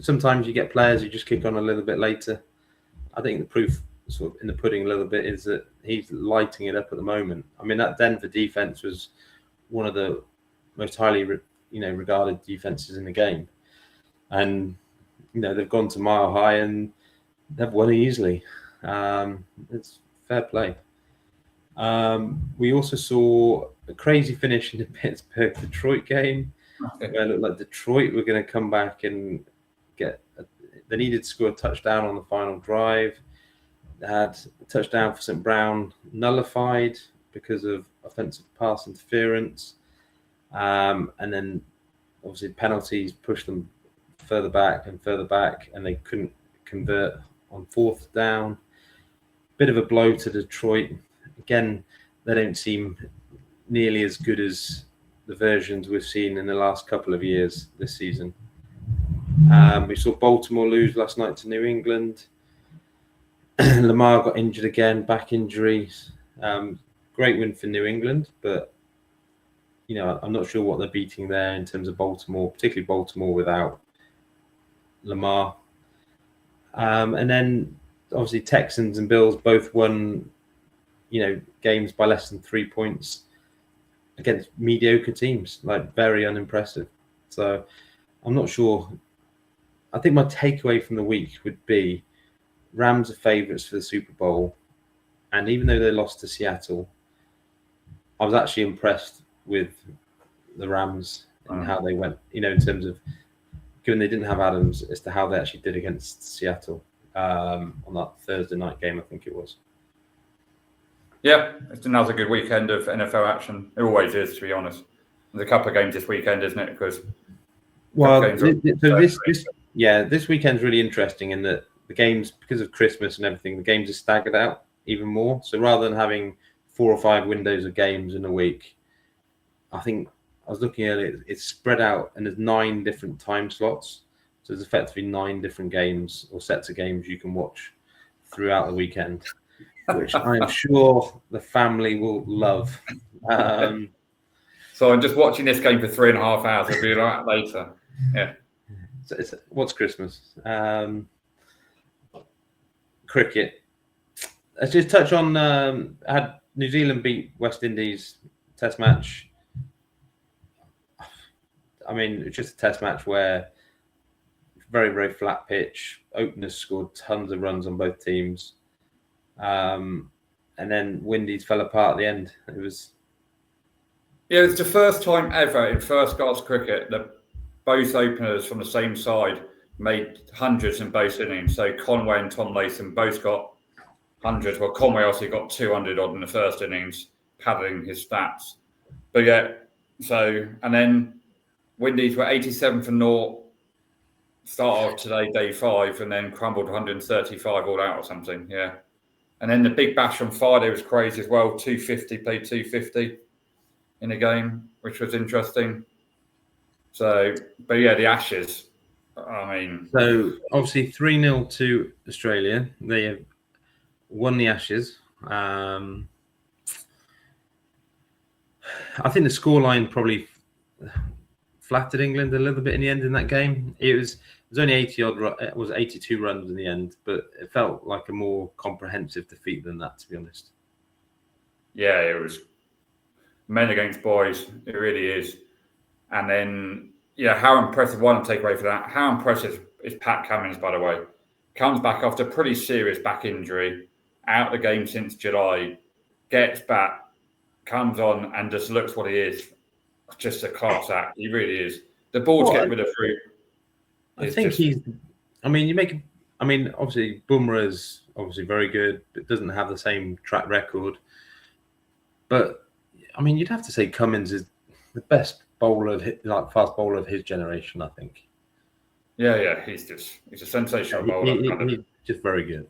A: sometimes you get players who just kick on a little bit later. I think the proof sort of in the pudding a little bit is that he's lighting it up at the moment. I mean, that Denver defense was one of the most highly regarded defenses in the game, and they've gone to Mile High and they've won easily. It's fair play. We also saw a crazy finish in the Pittsburgh-Detroit game, where it looked like Detroit were going to come back and they needed to score a touchdown on the final drive. They had a touchdown for St. Brown nullified because of offensive pass interference. And then obviously penalties pushed them further back, and they couldn't convert on 4th down. Bit of a blow to Detroit. Again, they don't seem nearly as good as the versions we've seen in the last couple of years this season. We saw Baltimore lose last night to New England. Lamar got injured again, back injuries. Great win for New England, but I'm not sure what they're beating there in terms of Baltimore, particularly Baltimore without Lamar. And then obviously Texans and Bills both won, games by less than 3 points against mediocre teams, like very unimpressive. So I'm not sure. I think my takeaway from the week would be Rams are favourites for the Super Bowl. And even though they lost to Seattle, I was actually impressed with the Rams and how they went, in terms of, given they didn't have Adams, as to how they actually did against Seattle on that Thursday night game, I think it was.
B: Yeah, it's another good weekend of NFL action. It always is, to be honest. There's a couple of games this weekend, isn't it? Because
A: this weekend's really interesting in that the games, because of Christmas and everything, the games are staggered out even more. So rather than having 4 or 5 windows of games in a week, I think I was looking earlier, it's spread out and there's 9 different time slots. So there's effectively 9 different games or sets of games you can watch throughout the weekend, which I'm sure the family will love.
B: So I'm just watching this game for 3.5 hours. I'll be right later. Yeah.
A: So what's Christmas? Cricket. Let's just touch on. Had New Zealand beat West Indies Test match. I mean, it's just a Test match where very, very flat pitch. Openers scored tons of runs on both teams, and then Windies fell apart at the end. It was.
B: Yeah, it's the first time ever in first-class cricket that both openers from the same side made hundreds in both innings. So Conway and Tom Latham both got hundreds. Well, Conway also got 200 odd in the first innings, padding his stats. But yeah, and then Windies were 87 for 0, start of today, day 5, and then crumbled 135 all out or something. Yeah. And then the big bash on Friday was crazy as well. 250, played 250 in a game, which was interesting. So, but yeah, the Ashes. I mean,
A: so obviously 3-0 to Australia. They have won the Ashes. I think the scoreline probably flattered England a little bit in the end in that game. It was only 82 runs in the end, but it felt like a more comprehensive defeat than that, to be honest.
B: Yeah, it was men against boys. It really is. And then, how impressive, one takeaway for that, how impressive is Pat Cummins, by the way? Comes back after a pretty serious back injury, out of the game since July, gets back, comes on and just looks what he is. Just a class act. He really is. The ball's getting rid of fruit.
A: Obviously Bumrah's obviously very good, but doesn't have the same track record. But I mean, you'd have to say Cummins is the best bowler, fast bowler of his generation, I think.
B: Yeah, he's a sensational bowler.
A: He's just very good.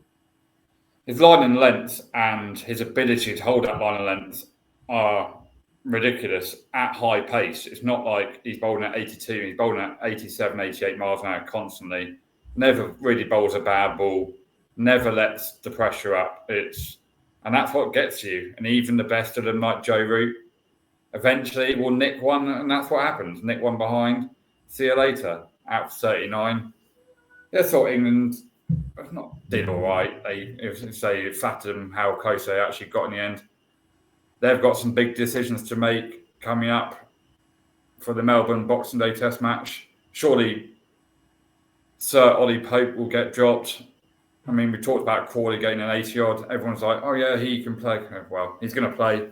B: His line and length and his ability to hold that line and length are ridiculous at high pace. It's not like he's bowling at 82, he's bowling at 87, 88 miles an hour constantly. Never really bowls a bad ball, never lets the pressure up. And that's what gets you. And even the best of them, like Joe Root, eventually will nick one, and that's what happens. Nick one behind, see you later, out for 39. I thought England did all right. They flattered them how close they actually got in the end. They've got some big decisions to make coming up for the Melbourne Boxing Day Test match. Surely Sir Ollie Pope will get dropped. I mean, we talked about Crawley getting an 80-odd. Everyone's like, oh, yeah, he can play. Well, he's going to play.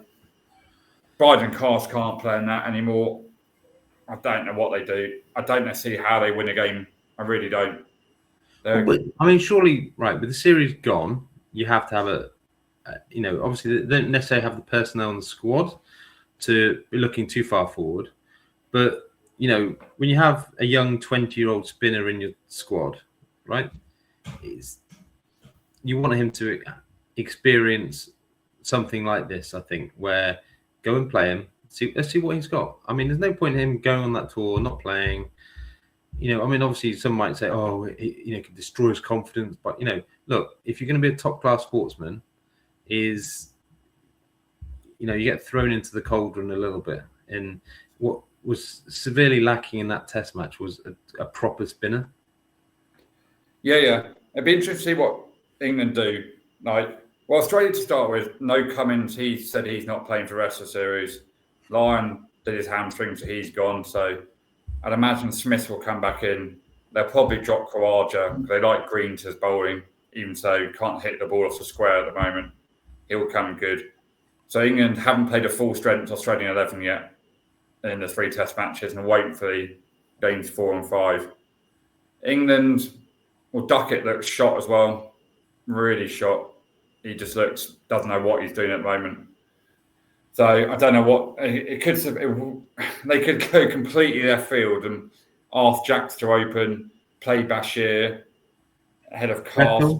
B: Bryden Cast can't play in that anymore. I don't know what they do. I don't see how they win a game. I really don't.
A: Surely, right, with the series gone, you have to have obviously they don't necessarily have the personnel in the squad to be looking too far forward. But, when you have a young 20-year-old spinner in your squad, right, you want him to experience something like this, I think, where go and play him. Let's see what he's got. I mean, there's no point in him going on that tour, not playing. I mean, obviously, some might say, "Oh, it can destroy his confidence." But look, if you're going to be a top-class sportsman, you get thrown into the cauldron a little bit. And what was severely lacking in that Test match was a proper spinner.
B: Yeah. It'd be interesting to see what England do. Australia to start with, no Cummins. He said he's not playing for the rest of the series. Lyon did his hamstring, so he's gone. So I'd imagine Smith will come back in. They'll probably drop Khawaja. They like Green to his bowling, even so can't hit the ball off the square at the moment. He'll come good. So England haven't played a full strength Australian 11 yet in the 3 Test matches, and waiting for the games 4 and 5. England, Duckett looks shot as well, really shot. He just doesn't know what he's doing at the moment. So I don't know what they could go completely left field and ask Jacks to open, play Bashir ahead of Cast.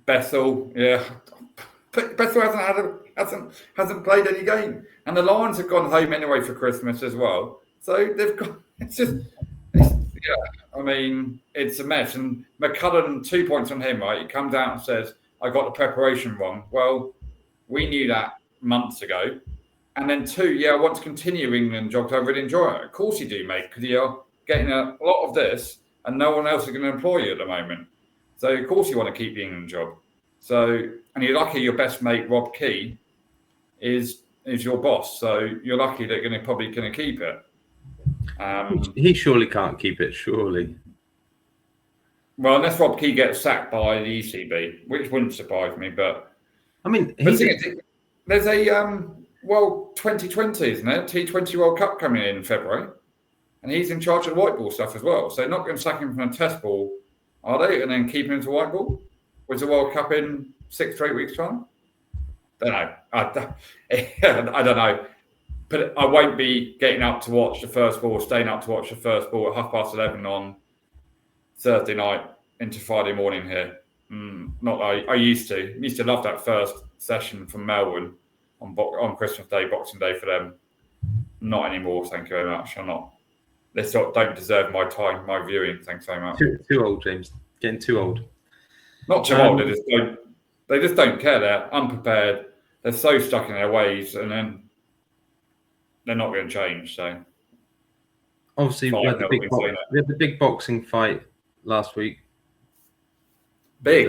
B: Bethel, yeah. Bethel hasn't played any game, and the Lions have gone home anyway for Christmas as well. So they've got I mean, it's a mess. And McCullough, 2 points on him, right? He comes out and says, "I got the preparation wrong." Well, we knew that months ago. And then 2, I want to continue England job because I really enjoy it. Of course you do, mate, because you're getting a lot of this, and no one else is going to employ you at the moment. So of course you want to keep the England job. So, and you're lucky your best mate, Rob Key, is your boss. So you're lucky that you're probably going to keep it.
A: He surely can't keep it, surely.
B: Well, unless Rob Key gets sacked by the ECB, which wouldn't surprise me. But
A: I mean,
B: there's a 2020, isn't it? T20 World Cup coming in February, and he's in charge of the white ball stuff as well. So they're not going to sack him from a Test ball, are they? And then keep him to white ball with the World Cup in 6 to 8 weeks' time? Don't know. I don't know. But I won't be getting up to watch the first ball, staying up to watch the first ball at 11:30 on Thursday night into Friday morning here. Not like I used to. I used to love that first session from Melbourne on Christmas Day, Boxing Day for them. Not anymore, thank you very much. I'm not. They don't deserve my time, my viewing. Thanks very much.
A: Too old, James. Getting too old.
B: Not too old. They just don't care. They're unprepared. They're so stuck in their ways, and then they're not going to change. So
A: obviously, we had the big boxing fight last week.
B: Big,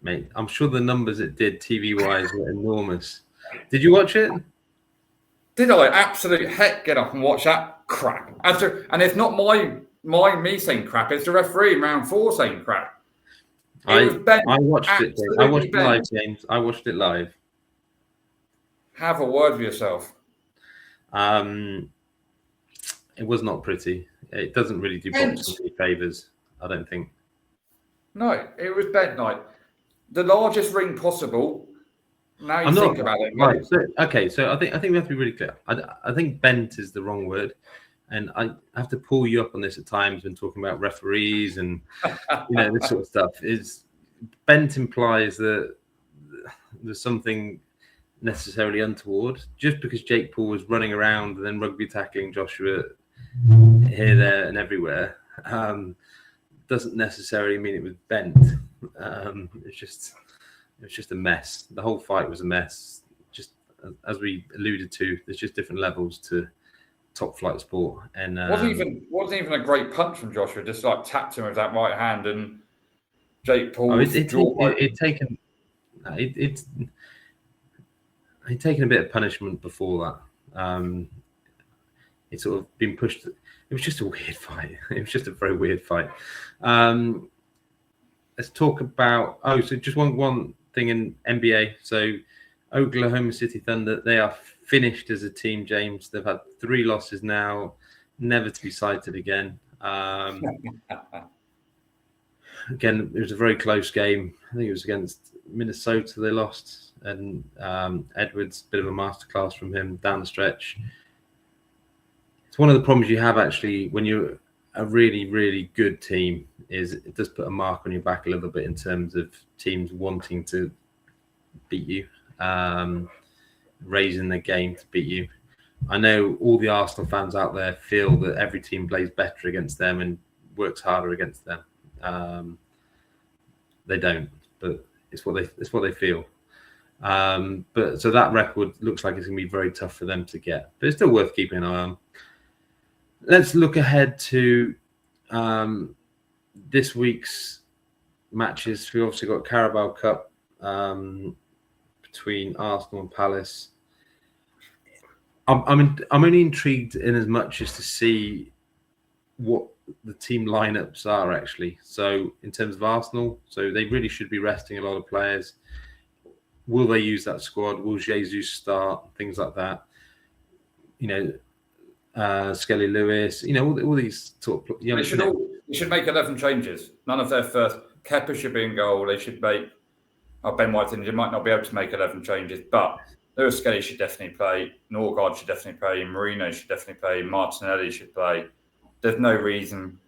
A: mate. I'm sure the numbers it did TV-wise were enormous. Did you watch it?
B: Did I? Absolute heck! Get up and watch that crap. And it's not me saying crap. It's the referee in round 4 saying crap.
A: I watched it. I watched it live, James. I watched it live.
B: Have a word with yourself.
A: It was not pretty. It doesn't really do boxing any favours, I don't think.
B: No, it was bed night. The largest ring possible. Now you think about it.
A: Right. So I think we have to be really clear. I think bent is the wrong word. And I have to pull you up on this at times when talking about referees and this sort of stuff. Bent implies that there's something necessarily untoward. Just because Jake Paul was running around and then rugby tackling Joshua here, there, and everywhere doesn't necessarily mean it was bent. It's just a mess. The whole fight was a mess. Just as we alluded to, there's just different levels to top flight sport, and
B: wasn't even a great punch from Joshua. Just like tapped him with that right hand, and Jake Paul.
A: He'd taken a bit of punishment before that. It's sort of been pushed. It was just a weird fight. It was just a very weird fight. Let's talk about. So just one thing in NBA. So Oklahoma City Thunder, they are finished as a team, James. They've had 3 losses now, never to be cited again. Again, it was a very close game. I think it was against Minnesota they lost, and Edwards, bit of a masterclass from him down the stretch. It's one of the problems you have actually when you're a really, really good team is it does put a mark on your back a little bit in terms of teams wanting to beat you. Raising the game to beat you. I know all the Arsenal fans out there feel that every team plays better against them and works harder against them. They don't, but it's what they feel. But so that record looks like it's going to be very tough for them to get, but it's still worth keeping an eye on. Let's look ahead to this week's matches. We obviously got Carabao Cup between Arsenal and Palace. I'm only intrigued in as much as to see what the team lineups are actually. So in terms of Arsenal, so they really should be resting a lot of players. Will they use that squad? Will Jesus start? Things like that. Skelly Lewis. All these sort of young.
B: They should make 11 changes. None of their first. Kepa should be in goal. They should make. Ben White's injured. Might not be able to make 11 changes, but Lewis Skelly should definitely play. Norgard should definitely play. Marino should definitely play. Martinelli should play. There's no reason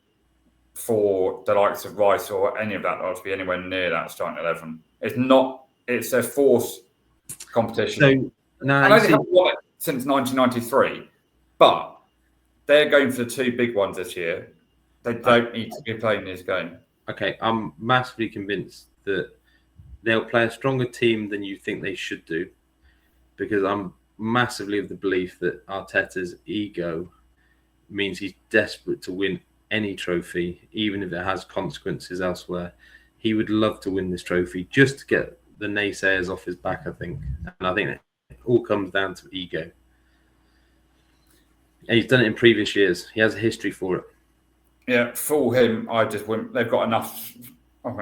B: for the likes of Rice or any of that to be anywhere near that starting 11. It's not. It's a forced competition.
A: So, no,
B: and I think they've won it since 1993, but they're going for the two big ones this year. They don't need to be playing this game.
A: Okay, I'm massively convinced that they'll play a stronger team than you think they should do, because I'm massively of the belief that Arteta's ego means he's desperate to win any trophy, even if it has consequences elsewhere. He would love to win this trophy just to get the naysayers off his back, I think. And I think it all comes down to ego. And he's done it in previous years. He has a history for it.
B: Yeah, for him, I just wouldn't. They've got enough.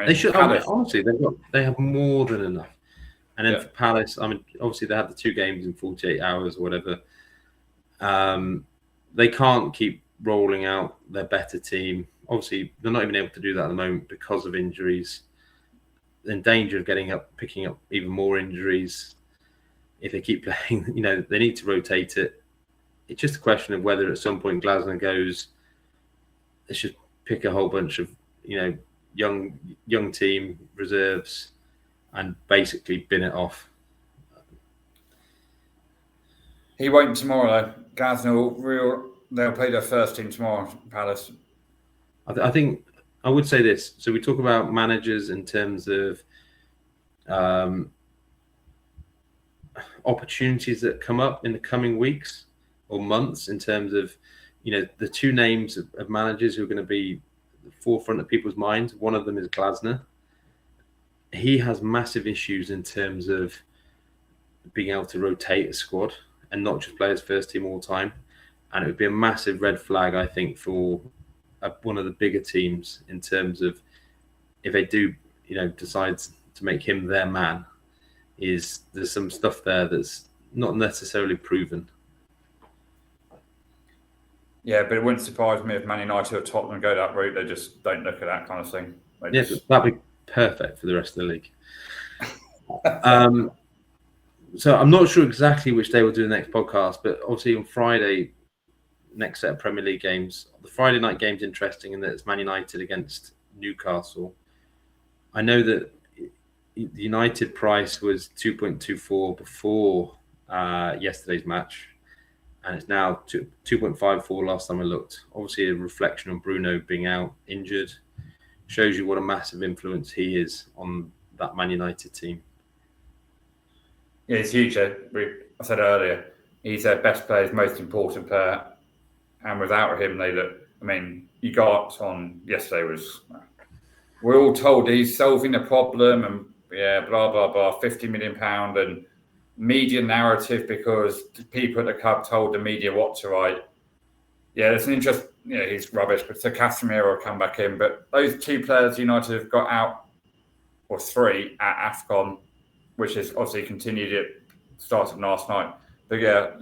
A: They should. Honestly, they have more than enough. And then for Palace, obviously they had the 2 games in 48 hours or whatever. They can't keep rolling out their better team. Obviously, they're not even able to do that at the moment because of injuries. They're in danger of picking up even more injuries if they keep playing. They need to rotate it. It's just a question of whether at some point Glasner goes, let's just pick a whole bunch of young team reserves and basically bin it off.
B: He won't tomorrow though. Glasner they'll play their first team tomorrow, Palace.
A: I think I would say this. So we talk about managers in terms of opportunities that come up in the coming weeks or months, in terms of the 2 names of managers who are going to be the forefront of people's minds. One of them is Glasner. He has massive issues in terms of being able to rotate a squad and not just play his first team all the time. And it would be a massive red flag, I think, for one of the bigger teams in terms of if they do, decide to make him their man. There's some stuff there that's not necessarily proven. Yeah,
B: but it wouldn't surprise me if Man United or Tottenham go that route. They just don't look at that kind of thing.
A: That'd be perfect for the rest of the league. So I'm not sure exactly which day we'll do the next podcast, but obviously on Friday, next set of Premier League games. The Friday night game's interesting in that it's Man United against Newcastle. I know that the United price was 2.24 before yesterday's match, and it's now 2.54 last time I looked. Obviously, a reflection on Bruno being out injured. Shows you what a massive influence he is on that Man United team.
B: Yeah, it's huge. I said earlier, he's their best player, his most important player. And without him, they look... you got on yesterday was... We're all told he's solving the problem and, blah, blah, blah, £50 million and media narrative because people at the club told the media what to write. Yeah, there's an interest... he's rubbish, but so Casemiro will come back in. But those 2 players United have got out, or 3, at AFCON, which has obviously continued it, started last night. But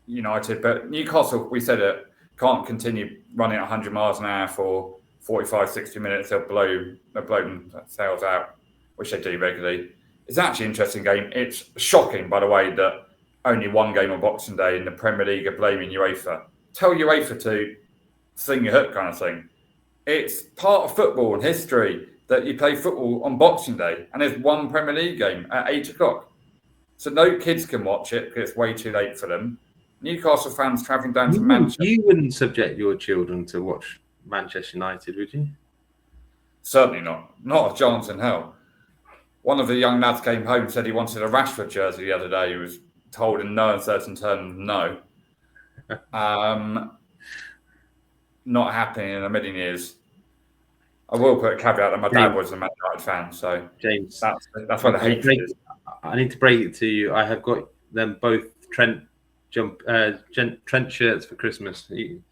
B: United, but Newcastle, we said it, can't continue running at 100 miles an hour for 45, 60 minutes. They'll blow themselves out, which they do regularly. It's actually an interesting game. It's shocking, by the way, that only 1 game on Boxing Day in the Premier League are blaming UEFA. Tell UEFA to sing your hook kind of thing. It's part of football and history that you play football on Boxing Day and there's 1 Premier League game at 8 o'clock. So no kids can watch it because it's way too late for them. Newcastle fans travelling down from Manchester.
A: You wouldn't subject your children to watch Manchester United, would you?
B: Certainly not. Not a chance in hell. One of the young lads came home and said he wanted a Rashford jersey the other day. He was told in no uncertain terms, no. Not happening in a million years. I will put a caveat that my dad was a Man United fan, so
A: James,
B: that's where the hatred is.
A: I need to break it to you. I have got them both Trent shirts for Christmas. You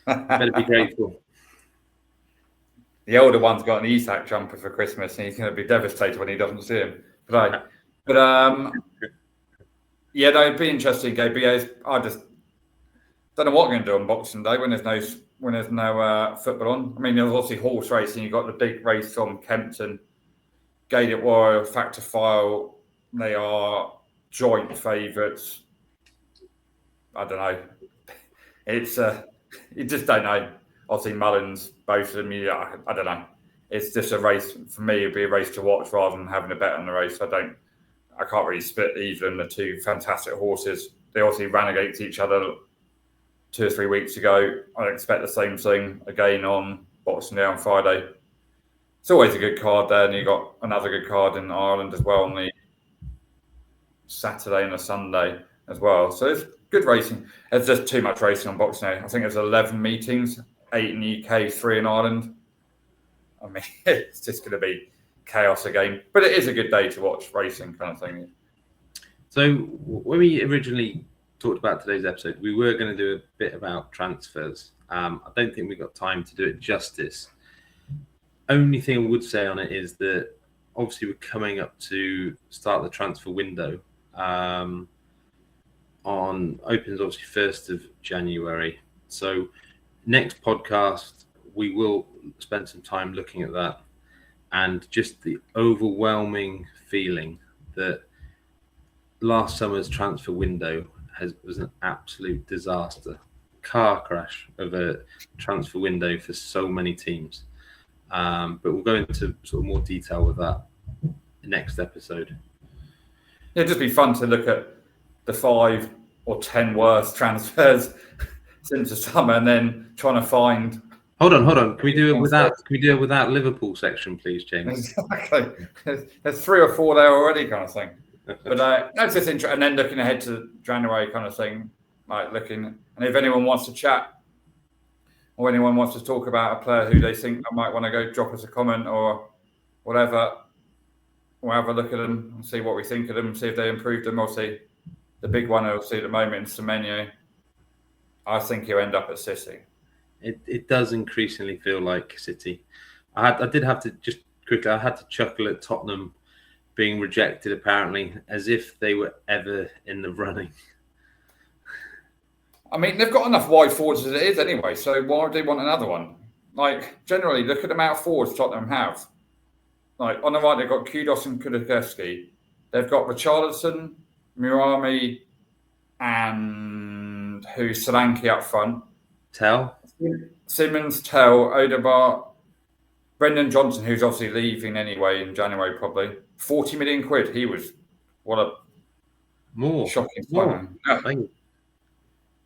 A: better be grateful.
B: The older one's got an Isak jumper for Christmas, and he's going to be devastated when he doesn't see him. Yeah, no, it'd be interesting, Gabe. I just don't know what we're going to do on Boxing Day when there's no football on. I mean, there's obviously horse racing. You've got the big race from Kempton, Gate at Royal, Factor File. They are joint favourites. I don't know. It's you just don't know. Obviously, Mullins, both of them. Yeah, I don't know. It's just a race for me. It'd be a race to watch rather than having a bet on the race. I can't really split either of the two fantastic horses. They obviously ran against each other 2 or 3 weeks ago. I expect the same thing again on Boxing Day on Friday. It's always a good card there, and you got another good card in Ireland as well on the Saturday and the Sunday as well. So it's good racing. There's just too much racing on Boxing Day. I think there's 11 meetings, 8 in the UK, 3 in Ireland. I mean, it's just going to be chaos again. But it is a good day to watch racing kind of thing.
A: So when we originally talked about today's episode, we were going to do a bit about transfers. I don't think we got time to do it justice. Only thing I would say on it is that obviously we're coming up to start the transfer window. Opens obviously 1st of January. So next podcast, we will spend some time looking at that and just the overwhelming feeling that last summer's transfer window was an absolute disaster. Car crash of a transfer window for so many teams. But we'll go into sort of more detail with that next episode.
B: It'd just be fun to look at the 5 or 10 worst transfers since the summer, and then trying to find.
A: Hold on. Can we do it without Liverpool section, please, James?
B: Exactly. There's 3 or 4 there already, kind of thing. But that's just interesting. And then looking ahead to January, kind of thing, like looking. And if anyone wants to chat, or anyone wants to talk about a player who they think I might want to go, drop us a comment or whatever. We'll have a look at them and see what we think of them, see if they improved them. Obviously, the big one I'll see at the moment is Semenyo. I think he'll end up at City.
A: It does increasingly feel like City. I did have to just quickly. I had to chuckle at Tottenham being rejected, apparently, as if they were ever in the running.
B: I mean, they've got enough wide forwards as it is anyway, so why would they want another one? Like, generally, look at the amount of forwards Tottenham have. Like, on the right, they've got Kudos and Kulusevski. They've got Richarlison, Murami, and Solanke up front.
A: Tell.
B: Simmons, Tell, Odegaard, Brendan Johnson, who's obviously leaving anyway in January probably. 40 million quid. He was, what a shocking signing.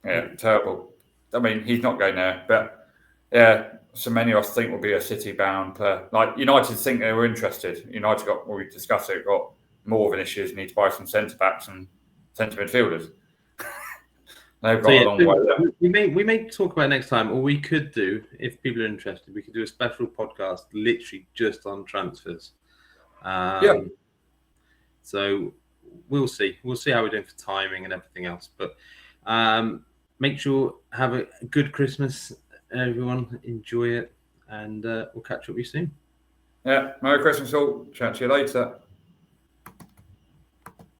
B: Yeah, terrible. I mean, he's not going there, but yeah, Semenyo I think will be a City-bound player. Like United think they were interested. United we discussed it, got more of an issue. Need to buy some centre-backs and centre midfielders. They've got a long way there.
A: We may talk about it next time, or we could do, if people are interested, we could do a special podcast literally just on transfers. So we'll see. We'll see how we're doing for timing and everything else. But make sure have a good Christmas, everyone. Enjoy it, and we'll catch up with you soon.
B: Yeah, Merry Christmas all. Chat to you later.